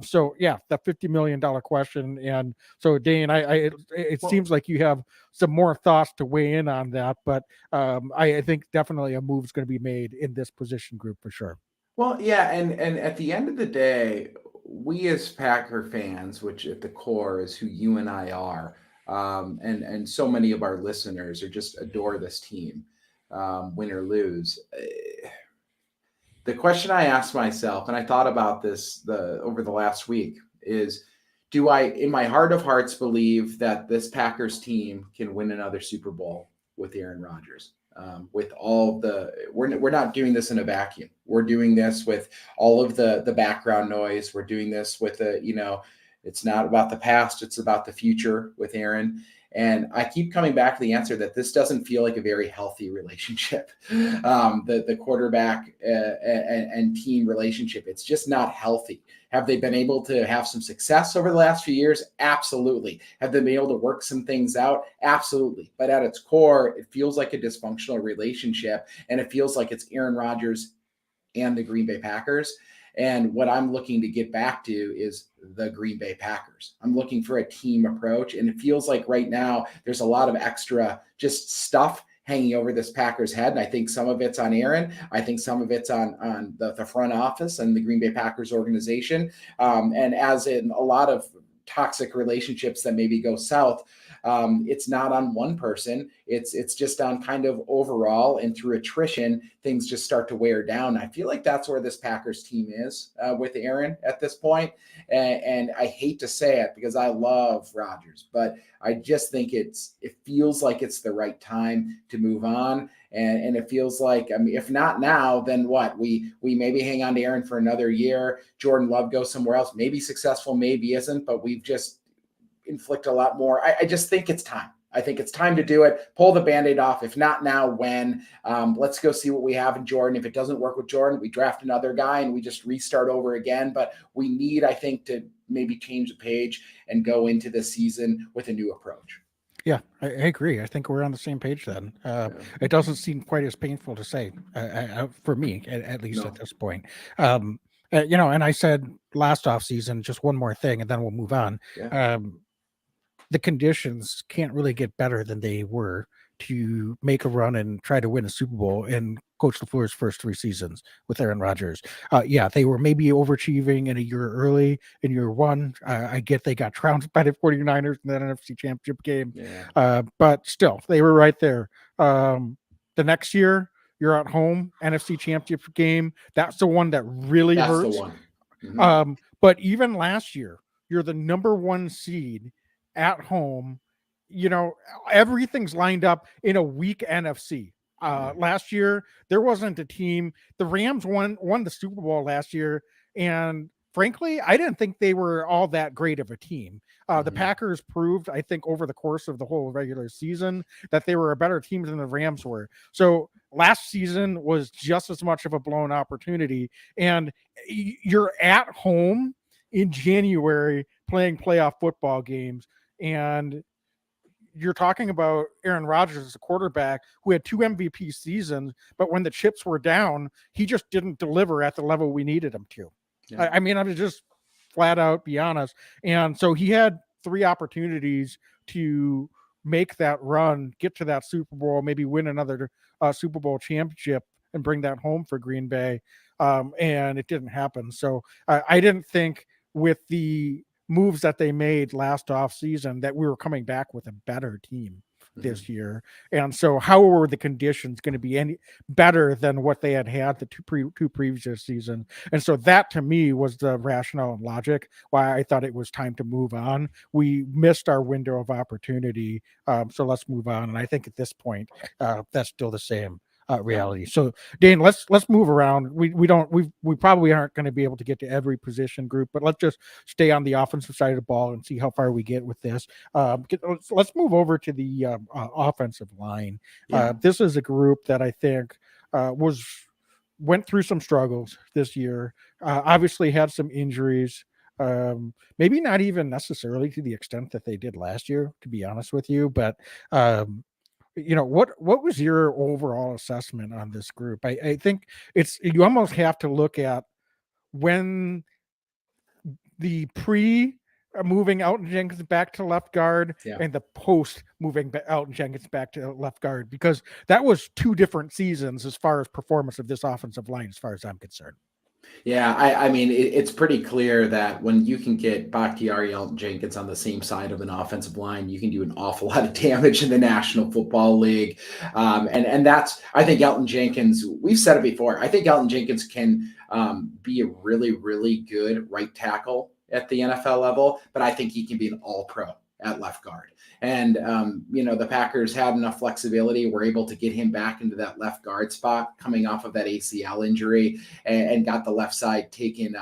Speaker 4: So yeah, the $50 million question. And so Dane, it seems like you have some more thoughts to weigh in on that, but I think definitely a move is going to be made in this position group for sure.
Speaker 5: Well, yeah, and at the end of the day, we as Packer fans, which at the core is who you and I are, and so many of our listeners are just adore this team, win or lose. The question I asked myself, and I thought about this over the last week, is do I, in my heart of hearts, believe that this Packers team can win another Super Bowl with Aaron Rodgers? With all we're not doing this in a vacuum. We're doing this with all of the background noise. We're doing this with it's not about the past, it's about the future with Aaron. And I keep coming back to the answer that this doesn't feel like a very healthy relationship. The quarterback and team relationship, it's just not healthy. Have they been able to have some success over the last few years? Absolutely. Have they been able to work some things out? Absolutely. But at its core, it feels like a dysfunctional relationship, and it feels like it's Aaron Rodgers and the Green Bay Packers. And what I'm looking to get back to is the Green Bay Packers. I'm looking for a team approach. And it feels like right now there's a lot of extra just stuff hanging over this Packers head. And I think some of it's on Aaron. I think some of it's on the front office and the Green Bay Packers organization. And as in a lot of toxic relationships that maybe go south, it's not on one person. It's just on kind of overall, and through attrition, things just start to wear down. I feel like that's where this Packers team is with Aaron at this point. And I hate to say it because I love Rodgers, but I just think it feels like it's the right time to move on. And it feels like, I mean, if not now, then what? We maybe hang on to Aaron for another year. Jordan Love goes somewhere else, maybe successful, maybe isn't, but we've just inflict a lot more. I just think it's time. I think it's time to do it. Pull the Band-Aid off. If not now, when? Let's go see what we have in Jordan. If it doesn't work with Jordan, we draft another guy and we just restart over again. But we need, I think, to maybe change the page and go into this season with a new approach.
Speaker 4: Yeah, I agree. I think we're on the same page then. It doesn't seem quite as painful to say for me, at least at this point. And I said last offseason, just one more thing, and then we'll move on.
Speaker 5: Yeah.
Speaker 4: The conditions can't really get better than they were to make a run and try to win a Super Bowl in Coach LaFleur's first 3 seasons with Aaron Rodgers. They were maybe overachieving in a year early. In year one, I get they got trounced by the 49ers in that NFC Championship game. Yeah. But still, they were right there. The next year, you're at home, NFC Championship game. That's the one that really hurts.
Speaker 5: That's the one. Mm-hmm.
Speaker 4: But even last year, you're the number 1 seed at home. Everything's lined up in a weak NFC. Last year, there wasn't a team. The Rams won the Super Bowl last year, and frankly, I didn't think they were all that great of a team. The Packers proved, I think, over the course of the whole regular season that they were a better team than the Rams were. So last season was just as much of a blown opportunity, and you're at home in January playing playoff football games, and you're talking about Aaron Rodgers as a quarterback who had 2 MVP seasons, but when the chips were down, he just didn't deliver at the level we needed him to. Yeah. I mean, I'm just flat out be honest. And so he had 3 opportunities to make that run, get to that Super Bowl, maybe win another Super Bowl championship and bring that home for Green Bay. And it didn't happen. So I didn't think with the moves that they made last offseason that we were coming back with a better team. this year. And so how were the conditions going to be any better than what they had the two previous seasons? And so that to me was the rationale and logic why I thought it was time to move on. We missed our window of opportunity. So let's move on. And I think at this point, that's still the same reality. So Dane, let's move around. We probably aren't going to be able to get to every position group, but let's just stay on the offensive side of the ball and see how far we get with this. Let's move over to the offensive line. This is a group that I think went through some struggles this year. Obviously had some injuries. Maybe not even necessarily to the extent that they did last year, to be honest with you, but what was your overall assessment on this group? I think you almost have to look at when the moving Elton Jenkins back to left guard and the post moving Elton Jenkins back to left guard, because that was two different seasons as far as performance of this offensive line, as far as I'm concerned.
Speaker 5: Yeah, I mean, it's pretty clear that when you can get Bakhtiari, Elton Jenkins on the same side of an offensive line, you can do an awful lot of damage in the National Football League. And that's, I think Elton Jenkins, we've said it before, I think Elton Jenkins can be a really, really good right tackle at the NFL level, but I think he can be an all-pro at left guard. And, the Packers had enough flexibility. We're able to get him back into that left guard spot coming off of that ACL injury and got the left side taken,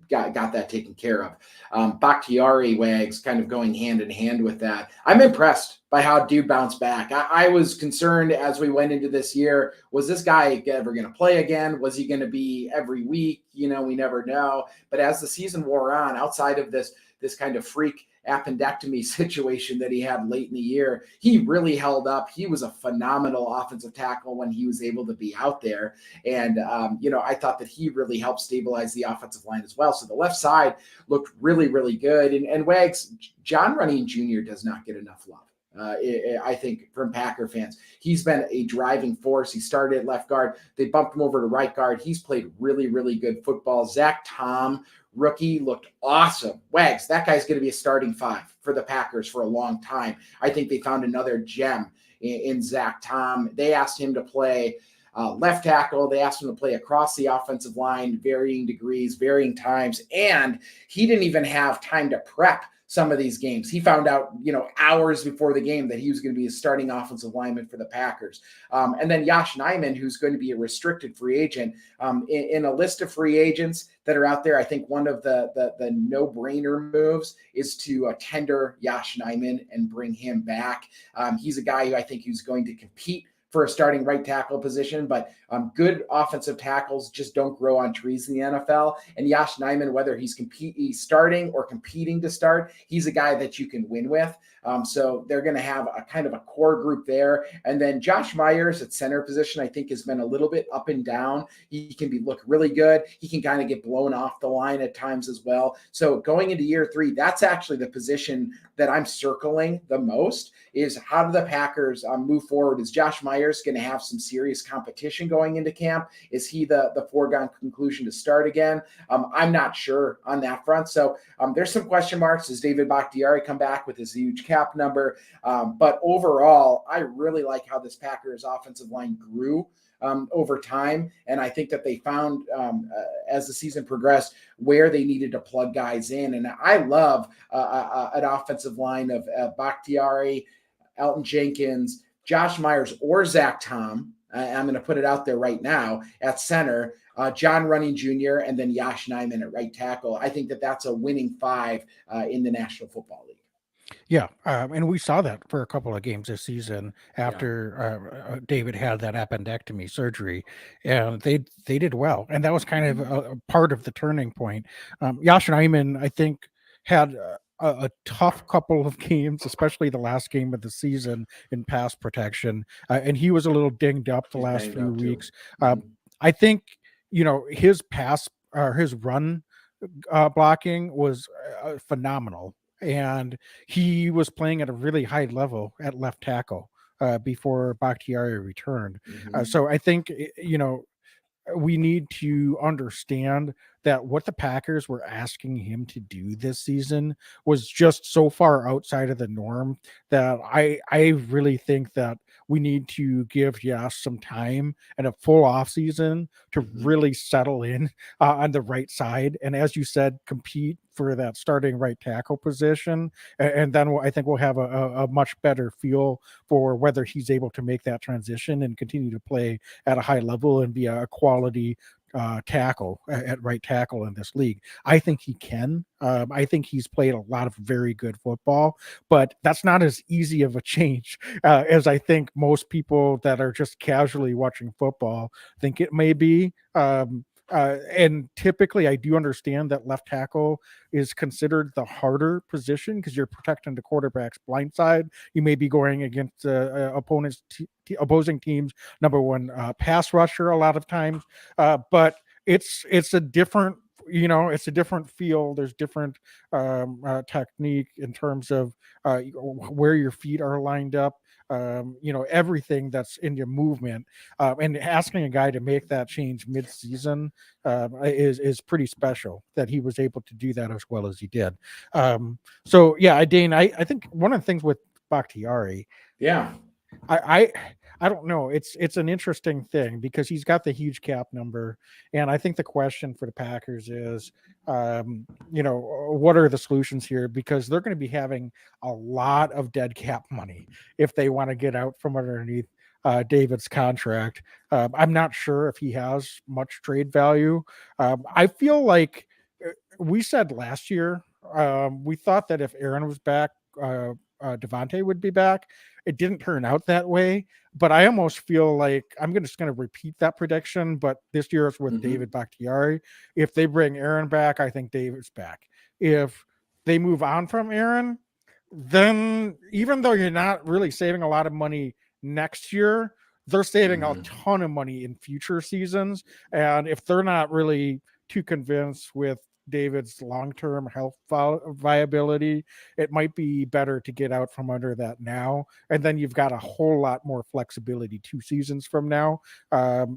Speaker 5: got that taken care of. Bakhtiari, Wags, kind of going hand in hand with that. I'm impressed by how dude bounced back. I was concerned as we went into this year, was this guy ever going to play again? Was he going to be every week? We never know. But as the season wore on, outside of this kind of freak appendectomy situation that he had late in the year, he really held up. He was a phenomenal offensive tackle when he was able to be out there. And, I thought that he really helped stabilize the offensive line as well. So the left side looked really, really good. And Wags, John Running Jr. does not get enough love. I think from Packer fans, he's been a driving force. He started at left guard. They bumped him over to right guard. He's played really, really good football. Zach Tom, rookie, looked awesome. Wags, that guy's going to be a starting five for the Packers for a long time. I think they found another gem in Zach Tom. They asked him to play left tackle. They asked him to play across the offensive line, varying degrees, varying times, and he didn't even have time to prep some of these games. He found out, hours before the game that he was going to be a starting offensive lineman for the Packers. And then Yosh Nijman, who's going to be a restricted free agent. In a list of free agents that are out there, I think one of the no-brainer moves is to tender Yosh Nijman and bring him back. He's a guy who I think who's going to compete for a starting right tackle position, but good offensive tackles just don't grow on trees in the NFL. And Yosh Nijman, whether he's starting or competing to start, he's a guy that you can win with. So they're going to have a kind of a core group there. And then Josh Myers at center position, I think has been a little bit up and down. He can look really good. He can kind of get blown off the line at times as well. So going into year 3, that's actually the position that I'm circling the most, is how do the Packers move forward? Is Josh Myers going to have some serious competition going into camp? Is he the foregone conclusion to start again? I'm not sure on that front. So there's some question marks. Does David Bakhtiari come back with his huge cap number? But overall, I really like how this Packers offensive line grew over time. And I think that they found, as the season progressed, where they needed to plug guys in. And I love an offensive line of Bakhtiari, Elton Jenkins, Josh Myers, or Zach Tom. I'm going to put it out there right now at center, John Running Jr., and then Yosh Nijman at right tackle. I think that that's a winning 5 in the National Football League.
Speaker 4: Yeah, and we saw that for a couple of games this season after David had that appendectomy surgery, and they did well, and that was kind of a part of the turning point. Yosh Nijman, I think, had a tough couple of games, especially the last game of the season in pass protection, and he was a little dinged up the last few weeks. I think his run blocking was phenomenal. And he was playing at a really high level at left tackle before Bakhtiari returned. So I think, we need to understand that what the Packers were asking him to do this season was just so far outside of the norm that I really think that we need to give Yash some time and a full off season to really settle in on the right side. And as you said, compete for that starting right tackle position. And then I think we'll have a much better feel for whether he's able to make that transition and continue to play at a high level and be a quality tackle at right tackle in this league. I think he can. I think he's played a lot of very good football, but that's not as easy of a change as I think most people that are just casually watching football think it may be. And typically, I do understand that left tackle is considered the harder position because you're protecting the quarterback's blind side. You may be going against opposing teams' number one pass rusher a lot of times, but it's a different. It's a different feel. There's different technique in terms of where your feet are lined up. Everything that's in your movement, and asking a guy to make that change mid-season is pretty special that he was able to do that as well as he did. Dane, I think one of the things with Bakhtiari, I don't know. It's an interesting thing because he's got the huge cap number, and I think the question for the Packers is, what are the solutions here? Because they're going to be having a lot of dead cap money if they want to get out from underneath David's contract. I'm not sure if he has much trade value. I feel like we said last year we thought that if Aaron was back, Devontae would be back. It didn't turn out that way, but I almost feel like I'm just going to repeat that prediction, but this year it's with David Bakhtiari. If they bring Aaron back, I think David's back. If they move on from Aaron, then even though you're not really saving a lot of money next year, they're saving a ton of money in future seasons. And if they're not really too convinced with David's long-term health viability, it might be better to get out from under that now, and then you've got a whole lot more flexibility 2 seasons from now.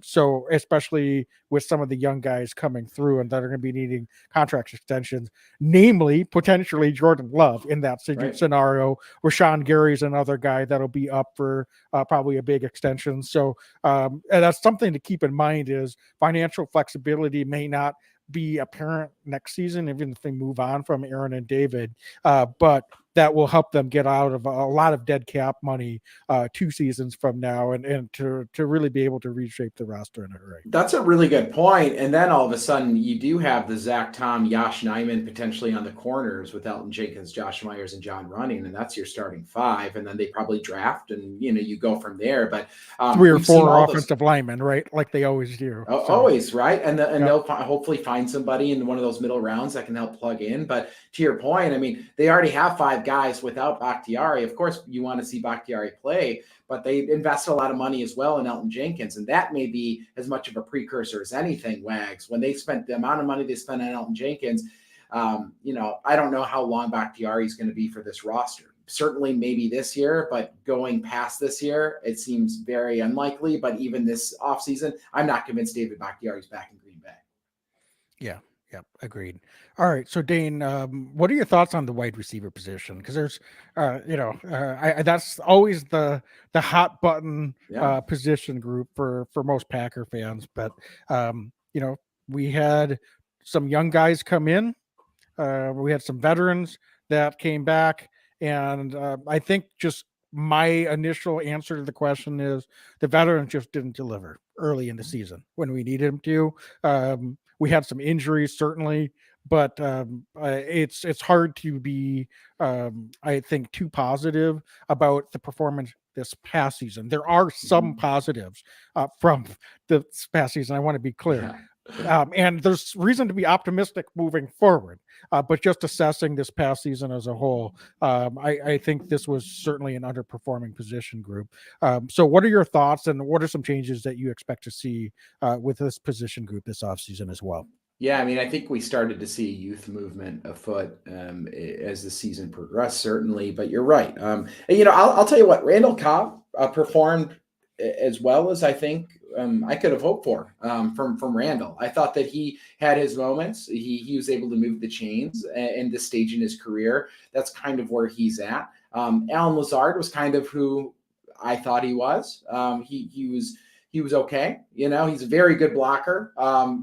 Speaker 4: So especially with some of the young guys coming through and that are going to be needing contract extensions, namely potentially Jordan Love in that scenario. Rashawn Gary's another guy that'll be up for probably a big extension. So and that's something to keep in mind is financial flexibility may not be apparent next season, even if they move on from Aaron and David, but that will help them get out of a lot of dead cap money 2 seasons from now and to really be able to reshape the roster in a hurry.
Speaker 5: That's a really good point. And then all of a sudden you do have the Zach Tom, Yash Nyman potentially on the corners with Elton Jenkins, Josh Myers, and John Running, and that's your starting 5. And then they probably draft and, you go from there. But
Speaker 4: 3 or 4 offensive linemen, right? Like they always do.
Speaker 5: Always, right? And they'll hopefully find somebody in one of those middle rounds that can help plug in. But to your point, I mean, they already have 5 guys without Bakhtiari. Of course, you want to see Bakhtiari play, but they invested a lot of money as well in Elton Jenkins. And that may be as much of a precursor as anything, Wags. When they spent the amount of money they spent on Elton Jenkins, I don't know how long Bakhtiari is going to be for this roster. Certainly maybe this year, but going past this year, it seems very unlikely. But even this offseason, I'm not convinced David Bakhtiari is back in Green Bay.
Speaker 4: Yeah. Yep, agreed. All right, so Dane, what are your thoughts on the wide receiver position? Because there's, that's always the hot button position group for most Packer fans. But we had some young guys come in, we had some veterans that came back, and I think just my initial answer to the question is the veterans just didn't deliver early in the season when we needed them to. We had some injuries, certainly, but it's hard to be, I think, too positive about the performance this past season. There are some positives from this past season. I want to be clear. And there's reason to be optimistic moving forward. But just assessing this past season as a whole, I think this was certainly an underperforming position group. So what are your thoughts and what are some changes that you expect to see with this position group this offseason as well?
Speaker 5: Yeah, I mean, I think we started to see a youth movement afoot as the season progressed, certainly. But you're right. I'll tell you what, Randall Cobb performed as well as I think I could have hoped for from Randall. I thought that he had his moments. He was able to move the chains in this stage in his career. That's kind of where he's at. Alan Lazard was kind of who I thought he was. He was okay. He's a very good blocker.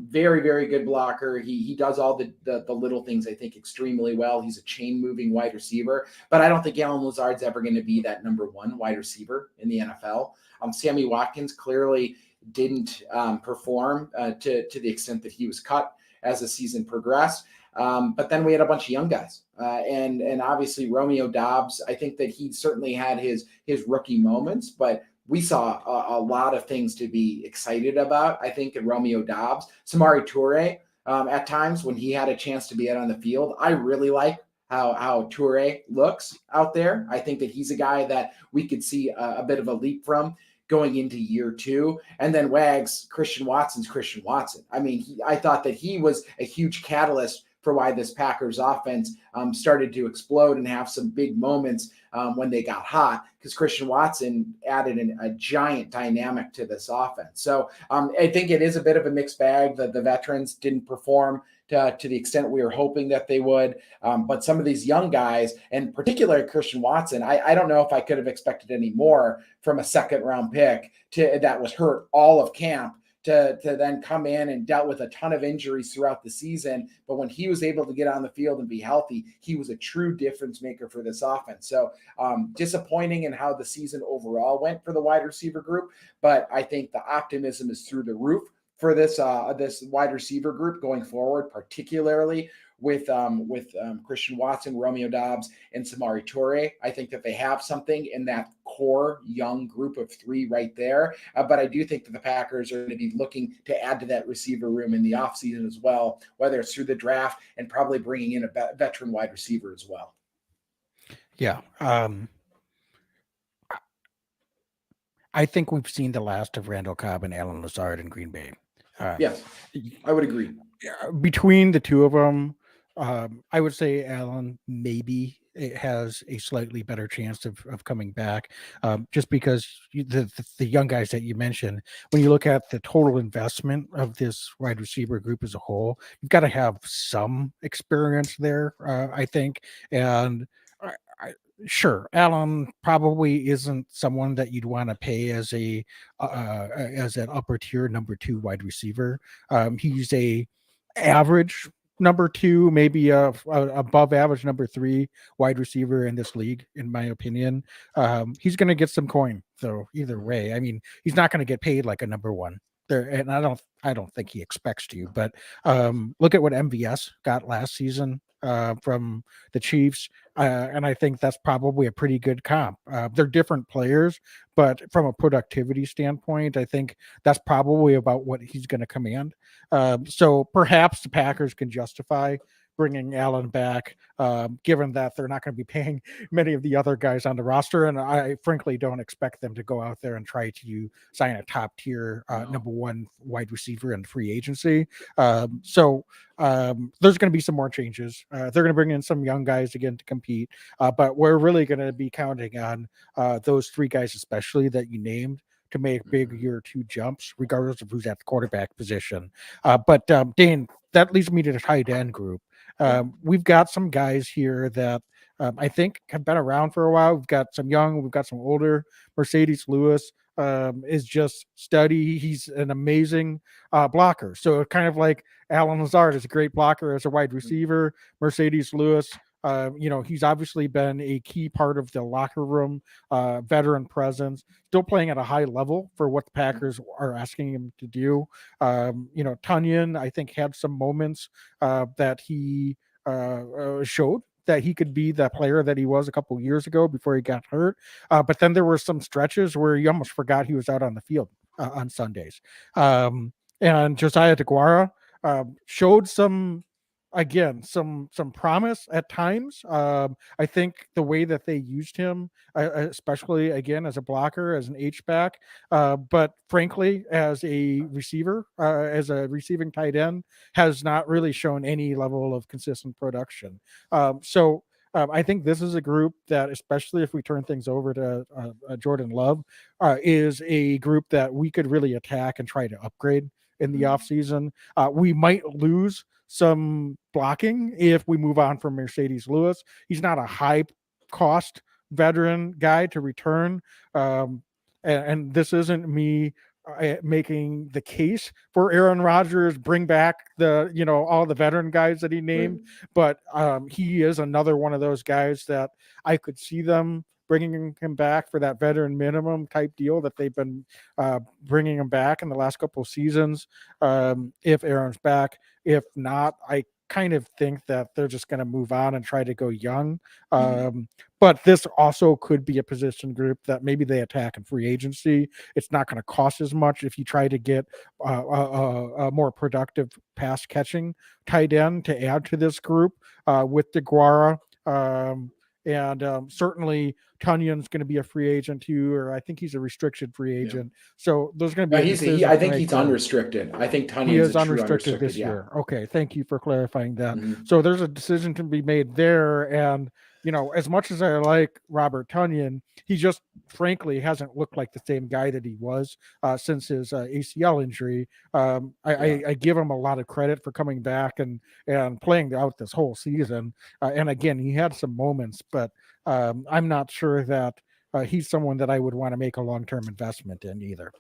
Speaker 5: Very, very good blocker. He does all the little things, I think, extremely well. He's a chain moving wide receiver, but I don't think Alan Lazard's ever going to be that number one wide receiver in the NFL. Sammy Watkins clearly didn't perform to the extent that he was cut as the season progressed. But then we had a bunch of young guys, and obviously Romeo Doubs. I think that he certainly had his rookie moments, but we saw a lot of things to be excited about, I think, in Romeo Doubs. Samori Toure, at times when he had a chance to be out on the field, I really like how Toure looks out there. I think that he's a guy that we could see a bit of a leap from going into year 2. And then Wags, Christian Watson's Christian Watson. I mean, I thought that he was a huge catalyst for why this Packers offense started to explode and have some big moments when they got hot, because Christian Watson added a giant dynamic to this offense. So I think it is a bit of a mixed bag that the veterans didn't perform to the extent we were hoping that they would. But some of these young guys, and particularly Christian Watson, I don't know if I could have expected any more from a second round pick that was hurt all of camp to then come in and dealt with a ton of injuries throughout the season. But when he was able to get on the field and be healthy, he was a true difference maker for this offense. So disappointing in how the season overall went for the wide receiver group. But I think the optimism is through the roof for this wide receiver group going forward, particularly with Christian Watson, Romeo Doubs, and Samori Toure. I think that they have something in that core young group of 3 right there. But I do think that the Packers are going to be looking to add to that receiver room in the offseason as well, whether it's through the draft and probably bringing in a veteran wide receiver as well.
Speaker 6: Yeah. I think we've seen the last of Randall Cobb and Alan Lazard in Green Bay.
Speaker 5: Yes, I would agree.
Speaker 4: Between the two of them, I would say Alan maybe it has a slightly better chance of coming back, just because the young guys that you mentioned, when you look at the total investment of this wide receiver group as a whole, you've got to have some experience there, I think. And sure, Allen probably isn't someone that you'd want to pay as an upper tier number 2 wide receiver. He's a average number 2, maybe a above average number 3 wide receiver in this league, in my opinion. He's going to get some coin, though. Either way, I mean, he's not going to get paid like a number 1 there, and I don't think he expects to. But look at what MVS got last season from the Chiefs, and I think that's probably a pretty good comp. They're different players, but from a productivity standpoint, I think that's probably about what he's going to command. So perhaps the Packers can justify bringing Allen back, given that they're not going to be paying many of the other guys on the roster. And I frankly don't expect them to go out there and try to sign a top tier number 1 wide receiver in free agency. So there's going to be some more changes. They're going to bring in some young guys again to compete, but we're really going to be counting on those 3 guys, especially that you named, to make big year 2 jumps, regardless of who's at the quarterback position. But Dane, that leads me to the tight end group. We've got some guys here that I think have been around for a while. We've got some young, we've got some older. Mercedes Lewis is just steady. He's an amazing blocker. So kind of like Alan Lazard is a great blocker as a wide receiver. Mercedes Lewis, he's obviously been a key part of the locker room, veteran presence, still playing at a high level for what the Packers are asking him to do. Tunyon, I think, had some moments that he showed that he could be the player that he was a couple years ago before he got hurt. But then there were some stretches where you almost forgot he was out on the field on Sundays. And Josiah DeGuara showed some promise at times. I think the way that they used him, especially again as a blocker, as an H-back, but frankly as a receiver, as a receiving tight end, has not really shown any level of consistent production. So I think this is a group that, especially if we turn things over to Jordan Love, is a group that we could really attack and try to upgrade in the offseason. We might lose some blocking if we move on from Mercedes Lewis. He's not a high cost veteran guy to return. And this isn't me making the case for Aaron Rodgers, bring back all the veteran guys that he named, but he is another one of those guys that I could see them bringing him back for that veteran minimum type deal that they've been bringing him back in the last couple of seasons. If Aaron's back, if not, I kind of think that they're just going to move on and try to go young. But this also could be a position group that maybe they attack in free agency. It's not going to cost as much if you try to get a more productive pass catching tight end to add to this group with DeGuara. And certainly Tunyon's going to be a free agent too, or I think he's a restricted free agent. So there's going to be.
Speaker 5: I think he's unrestricted. I think Tunyon's
Speaker 4: he is unrestricted this year. Okay, thank you for clarifying that. So there's a decision to be made there, and as much as I like Robert Tonyan, he just frankly hasn't looked like the same guy that he was since his ACL injury. I give him a lot of credit for coming back and playing out this whole season. And again, he had some moments, but I'm not sure that he's someone that I would want to make a long-term investment in either.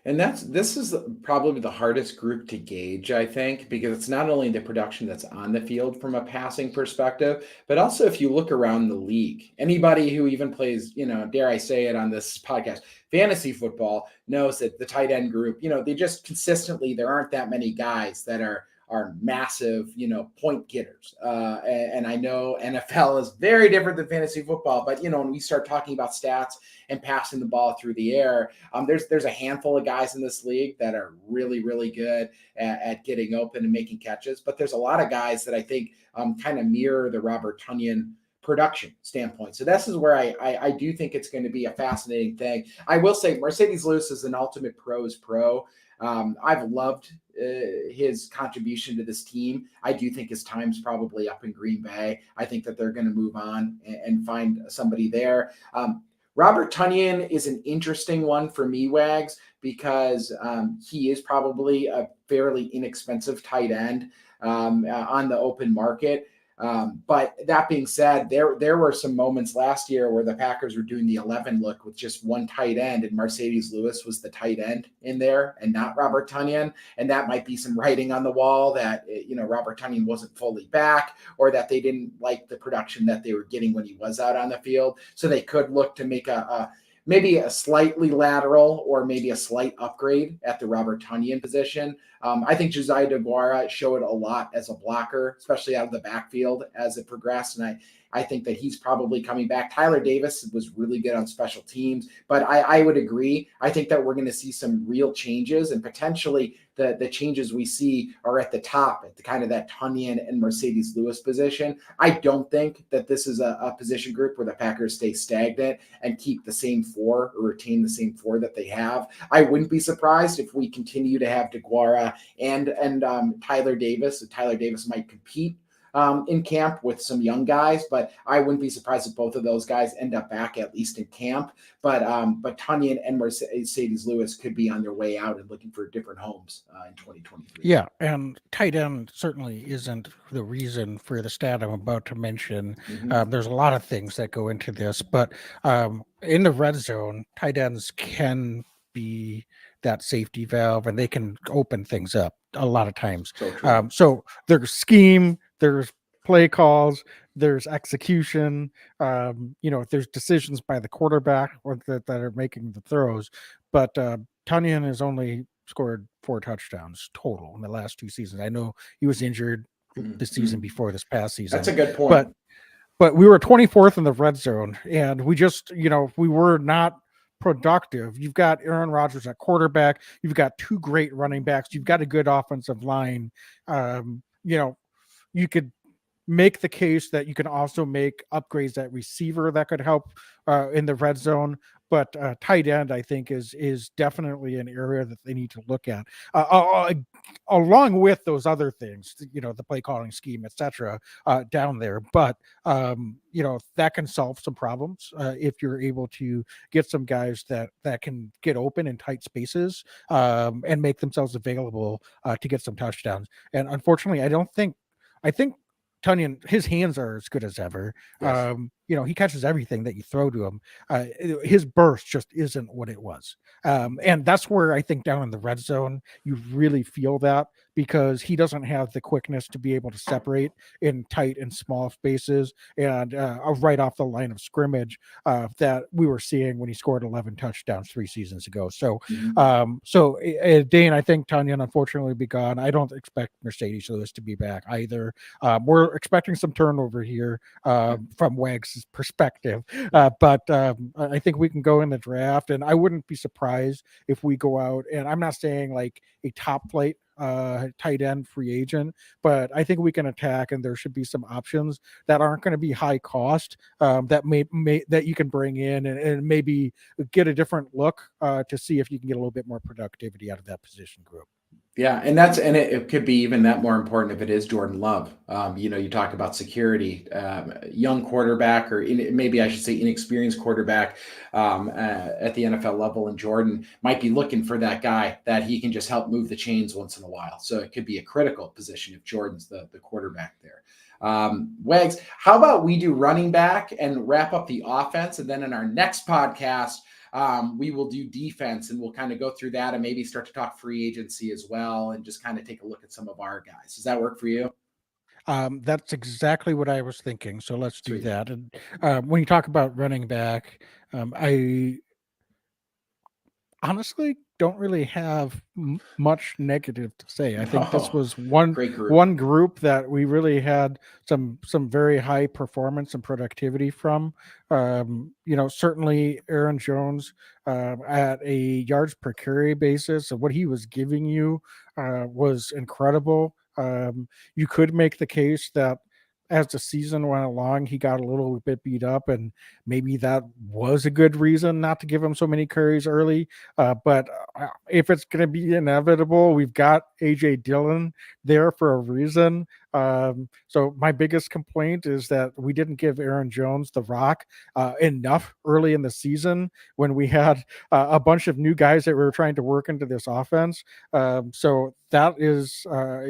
Speaker 5: And this is probably the hardest group to gauge, I think, because it's not only the production that's on the field from a passing perspective, but also if you look around the league, anybody who even plays, dare I say it on this podcast, fantasy football knows that the tight end group, they just consistently, there aren't that many guys that are massive, point getters. And I know NFL is very different than fantasy football, but, when we start talking about stats and passing the ball through the air, there's a handful of guys in this league that are really, really good at getting open and making catches. But there's a lot of guys that I think kind of mirror the Robert Tonyan production standpoint. So this is where I do think it's going to be a fascinating thing. I will say Mercedes Lewis is an ultimate pros pro. I've loved his contribution to this team. I do think his time's probably up in Green Bay. I think that they're going to move on and find somebody there. Robert Tonyan is an interesting one for me, Wags, because he is probably a fairly inexpensive tight end on the open market. But that being said, there were some moments last year where the Packers were doing the 11 look with just one tight end, and Mercedes Lewis was the tight end in there and not Robert Tonyan. And that might be some writing on the wall that, Robert Tonyan wasn't fully back, or that they didn't like the production that they were getting when he was out on the field. So they could look to make maybe a slightly lateral or maybe a slight upgrade at the Robert Tonyan position. I think Josiah DeGuara showed a lot as a blocker, especially out of the backfield as it progressed. And I think that he's probably coming back. Tyler Davis was really good on special teams, but I would agree. I think that we're going to see some real changes, and potentially the changes we see are at the top, at the kind of that Tonyan and Mercedes Lewis position. I don't think that this is a position group where the Packers stay stagnant and keep the same four or retain the same four that they have. I wouldn't be surprised if we continue to have DeGuara and Tyler Davis. Tyler Davis might compete in camp with some young guys, but I wouldn't be surprised if both of those guys end up back at least in camp. But Tonyan and Mercedes Lewis could be on their way out and looking for different homes in 2023.
Speaker 6: Yeah, and tight end certainly isn't the reason for the stat I'm about to mention. There's a lot of things that go into this, but in the red zone, tight ends can be that safety valve, and they can open things up a lot of times. So there's scheme, there's play calls, there's execution, there's decisions by the quarterback or that are making the throws. But Tonyan has only scored 4 touchdowns total in the last 2 seasons. I know he was injured the season before this past season.
Speaker 5: That's a good point.
Speaker 6: But we were 24th in the red zone, and we just, we were not productive. You've got Aaron Rodgers at quarterback. You've got 2 great running backs. You've got a good offensive line. You could make the case that you can also make upgrades at receiver that could help in the red zone. But tight end, I think, is definitely an area that they need to look at, along with those other things, the play calling scheme, etc., down there. But that can solve some problems if you're able to get some guys that can get open in tight spaces and make themselves available to get some touchdowns. And unfortunately, I think Tunyon, his hands are as good as ever.
Speaker 5: Yes.
Speaker 6: He catches everything that you throw to him. His burst just isn't what it was. And that's where I think down in the red zone, you really feel that, because he doesn't have the quickness to be able to separate in tight and small spaces and right off the line of scrimmage that we were seeing when he scored 11 touchdowns 3 seasons ago. So, Dane, I think Tunyon unfortunately will be gone. I don't expect Mercedes Lewis to be back either. We're expecting some turnover here from Wags' perspective, but I think we can go in the draft, and I wouldn't be surprised if we go out, and I'm not saying like a top flight tight end free agent, but I think we can attack, and there should be some options that aren't going to be high cost that may that you can bring in and maybe get a different look to see if you can get a little bit more productivity out of that position group.
Speaker 5: Yeah, and it could be even that more important if it is Jordan Love. You talk about security, young quarterback, or maybe I should say inexperienced quarterback at the NFL level, and Jordan might be looking for that guy that he can just help move the chains once in a while. So it could be a critical position if Jordan's the quarterback there. Wags, how about we do running back and wrap up the offense, and then in our next podcast, we will do defense, and we'll kind of go through that and maybe start to talk free agency as well, and just kind of take a look at some of our guys. Does that work for you?
Speaker 6: That's exactly what I was thinking. So let's do
Speaker 5: Sweet.
Speaker 6: that. And when you talk about running back, I honestly don't really have much negative to say. I think this was one group that we really had some very high performance and productivity from. Certainly Aaron Jones at a yards per carry basis, of what he was giving you was incredible. You could make the case that as the season went along, he got a little bit beat up, and maybe that was a good reason not to give him so many carries early. But if it's going to be inevitable, we've got AJ Dillon there for a reason. So my biggest complaint is that we didn't give Aaron Jones the rock enough early in the season when we had a bunch of new guys that we were trying to work into this offense. So that is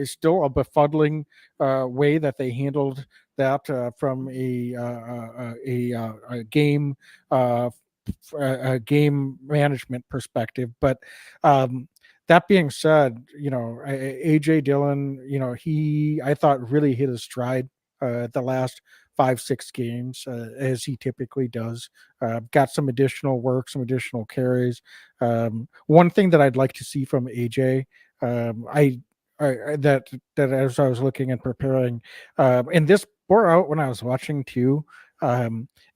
Speaker 6: still a befuddling way that they handled that from a game game management perspective. But that being said, AJ Dillon, I thought really hit his stride the last 5-6 games, as he typically does. Got some additional work, some additional carries. One thing that I'd like to see from AJ, that as I was looking and preparing, and this bore out when I was watching too,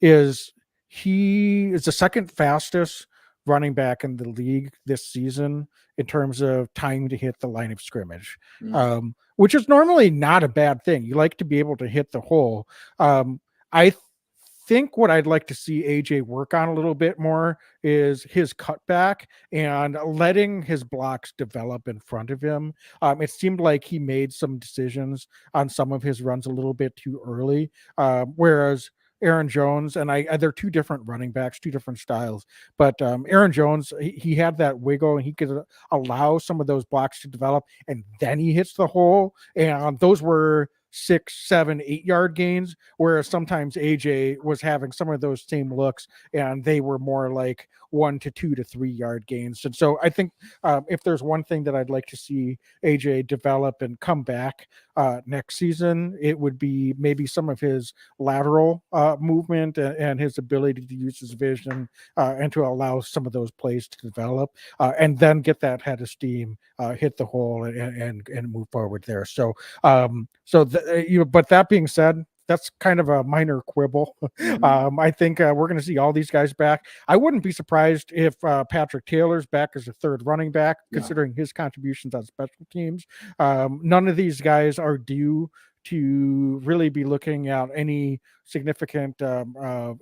Speaker 6: is he is the second fastest running back in the league this season in terms of time to hit the line of scrimmage, which is normally not a bad thing. You like to be able to hit the hole. I think what I'd like to see AJ work on a little bit more is his cutback and letting his blocks develop in front of him. It seemed like he made some decisions on some of his runs a little bit too early, whereas Aaron Jones, and they're two different running backs, two different styles. But Aaron Jones, he had that wiggle, and he could allow some of those blocks to develop, and then he hits the hole. And those were 6, 7, 8-yard gains, whereas sometimes AJ was having some of those same looks, and they were more like 1 to 2 to 3-yard gains. And so I think if there's one thing that I'd like to see AJ develop and come back next season, it would be maybe some of his lateral movement and his ability to use his vision and to allow some of those plays to develop, and then get that head of steam, hit the hole, and move forward there. So but that being said, that's kind of a minor quibble. I think we're going to see all these guys back. I wouldn't be surprised if Patrick Taylor's back as a third running back, considering his contributions on special teams. None of these guys are due
Speaker 4: to really be looking at any significant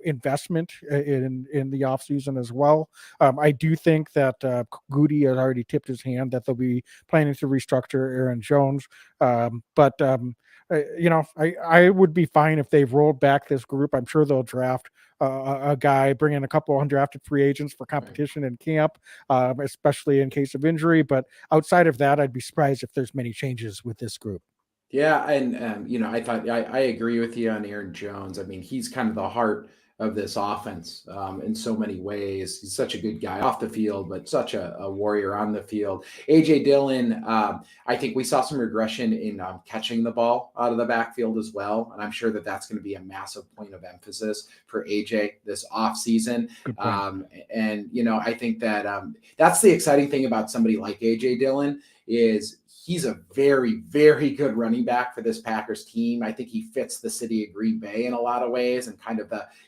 Speaker 4: investment in the offseason as well. I do think that Goody has already tipped his hand that they'll be planning to restructure Aaron Jones. But I would be fine if they've rolled back this group. I'm sure they'll draft a guy, bring in a couple undrafted free agents for competition in camp, especially in case of injury. But outside of that, I'd be surprised if there's many changes with this group.
Speaker 5: Yeah, and I thought I agree with you on Aaron Jones. I mean, he's kind of the heart of this offense in so many ways. He's such a good guy off the field, but such a warrior on the field. AJ Dillon, I think we saw some regression in catching the ball out of the backfield as well, and I'm sure that that's going to be a massive point of emphasis for AJ this offseason. And I think that that's the exciting thing about somebody like AJ Dillon is he's a very, very good running back for this Packers team. I think he fits the city of Green Bay in a lot of ways and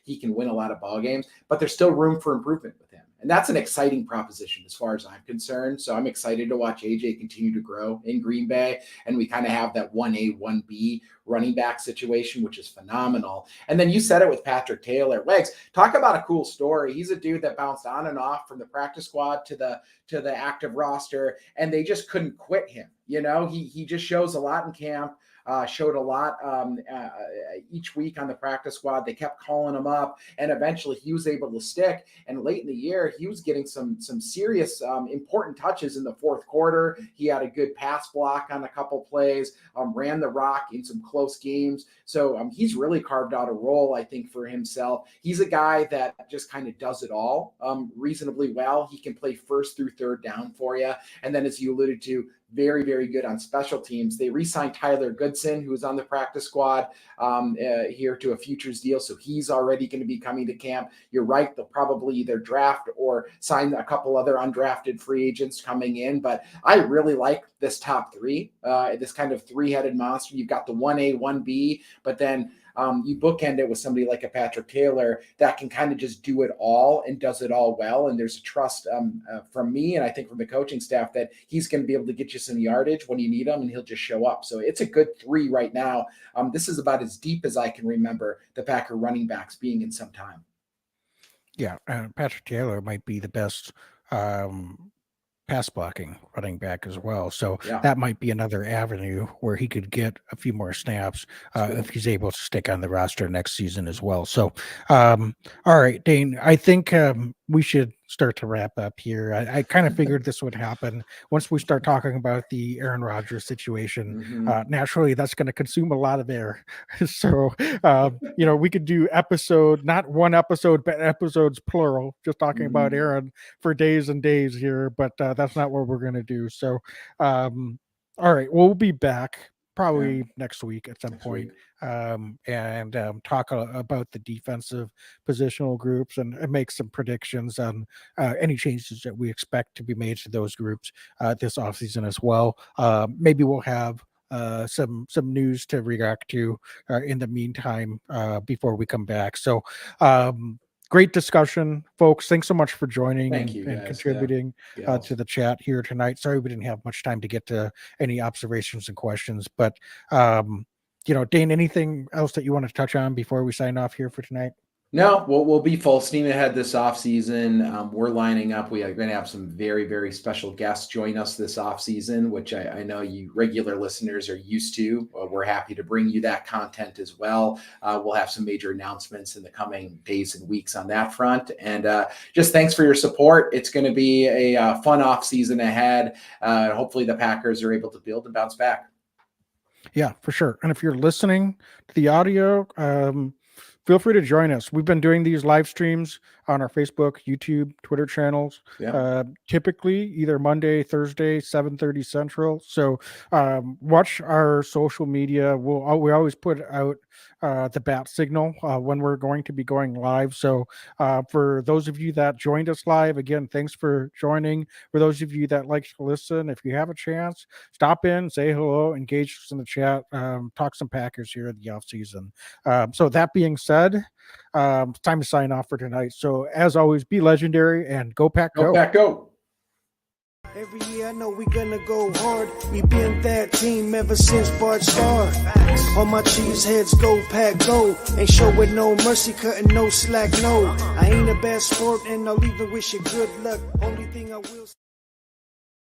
Speaker 5: he can win a lot of ball games, but there's still room for improvement with him. And that's an exciting proposition as far as I'm concerned. So I'm excited to watch AJ continue to grow in Green Bay. And we kind of have that 1A, 1B running back situation, which is phenomenal. And then you said it with Patrick Taylor. Wags, talk about a cool story. He's a dude that bounced on and off from the practice squad to the active roster, and they just couldn't quit him. He just shows a lot in camp. Showed a lot each week on the practice squad. They kept calling him up, and eventually he was able to stick. And late in the year, he was getting some serious important touches in the fourth quarter. He had a good pass block on a couple plays, ran the rock in some close games. So he's really carved out a role, I think, for himself. He's a guy that just kind of does it all reasonably well. He can play first through third down for you. And then, as you alluded to, very, very good on special teams. They re-signed Tyler Goodson, who was on the practice squad here, to a futures deal. So he's already going to be coming to camp. You're right. They'll probably either draft or sign a couple other undrafted free agents coming in. But I really like this top three, this kind of three-headed monster. You've got the 1A, 1B, but then you bookend it with somebody like a Patrick Taylor that can kind of just do it all and does it all well. And there's a trust from me, and I think from the coaching staff, that he's going to be able to get you some yardage when you need him, and he'll just show up. So it's a good three right now. This is about as deep as I can remember the Packer running backs being in some time.
Speaker 6: Yeah, Patrick Taylor might be the best pass blocking running back as well. So that might be another avenue where he could get a few more snaps if he's able to stick on the roster next season as well. So, all right, Dane, I think we should start to wrap up here. I kind of figured this would happen once we start talking about the Aaron Rodgers situation. Naturally, that's going to consume a lot of air. So, we could do not one episode, but episodes plural, just talking about Aaron for days and days here. But that's not what we're going to do. So, all right, we'll be back probably next week at some point and talk about the defensive positional groups and make some predictions on any changes that we expect to be made to those groups this offseason as well. Maybe we'll have some news to react to in the meantime before we come back. So great discussion, folks. Thanks so much for joining and contributing to the chat here tonight. Sorry we didn't have much time to get to any observations and questions, but Dane, anything else that you want to touch on before we sign off here for tonight?
Speaker 5: No, we'll be full steam ahead this offseason. We're lining up. We are going to have some very, very special guests join us this offseason, which I know you regular listeners are used to. We're happy to bring you that content as well. We'll have some major announcements in the coming days and weeks on that front. And just thanks for your support. It's going to be a fun offseason ahead. Hopefully the Packers are able to build and bounce back.
Speaker 6: Yeah, for sure. And if you're listening to the audio, feel free to join us. We've been doing these live streams on our Facebook, YouTube, Twitter channels, typically either Monday, Thursday, 7:30 Central. So watch our social media. We always put out the bat signal when we're going to be going live. So for those of you that joined us live, again, thanks for joining. For those of you that like to listen, if you have a chance, stop in, say hello, engage us in the chat, talk some Packers here in the offseason. So that being said, it's time to sign off for tonight. So as always, be legendary and go Pack, go.
Speaker 5: Go Pack, go.
Speaker 3: Every year I know we gonna go hard. We been that team ever since Bart started. All my cheese heads go pack go. Ain't showing no mercy, cutting no slack, no. I ain't a bad sport and I'll even wish you good luck. Only thing I will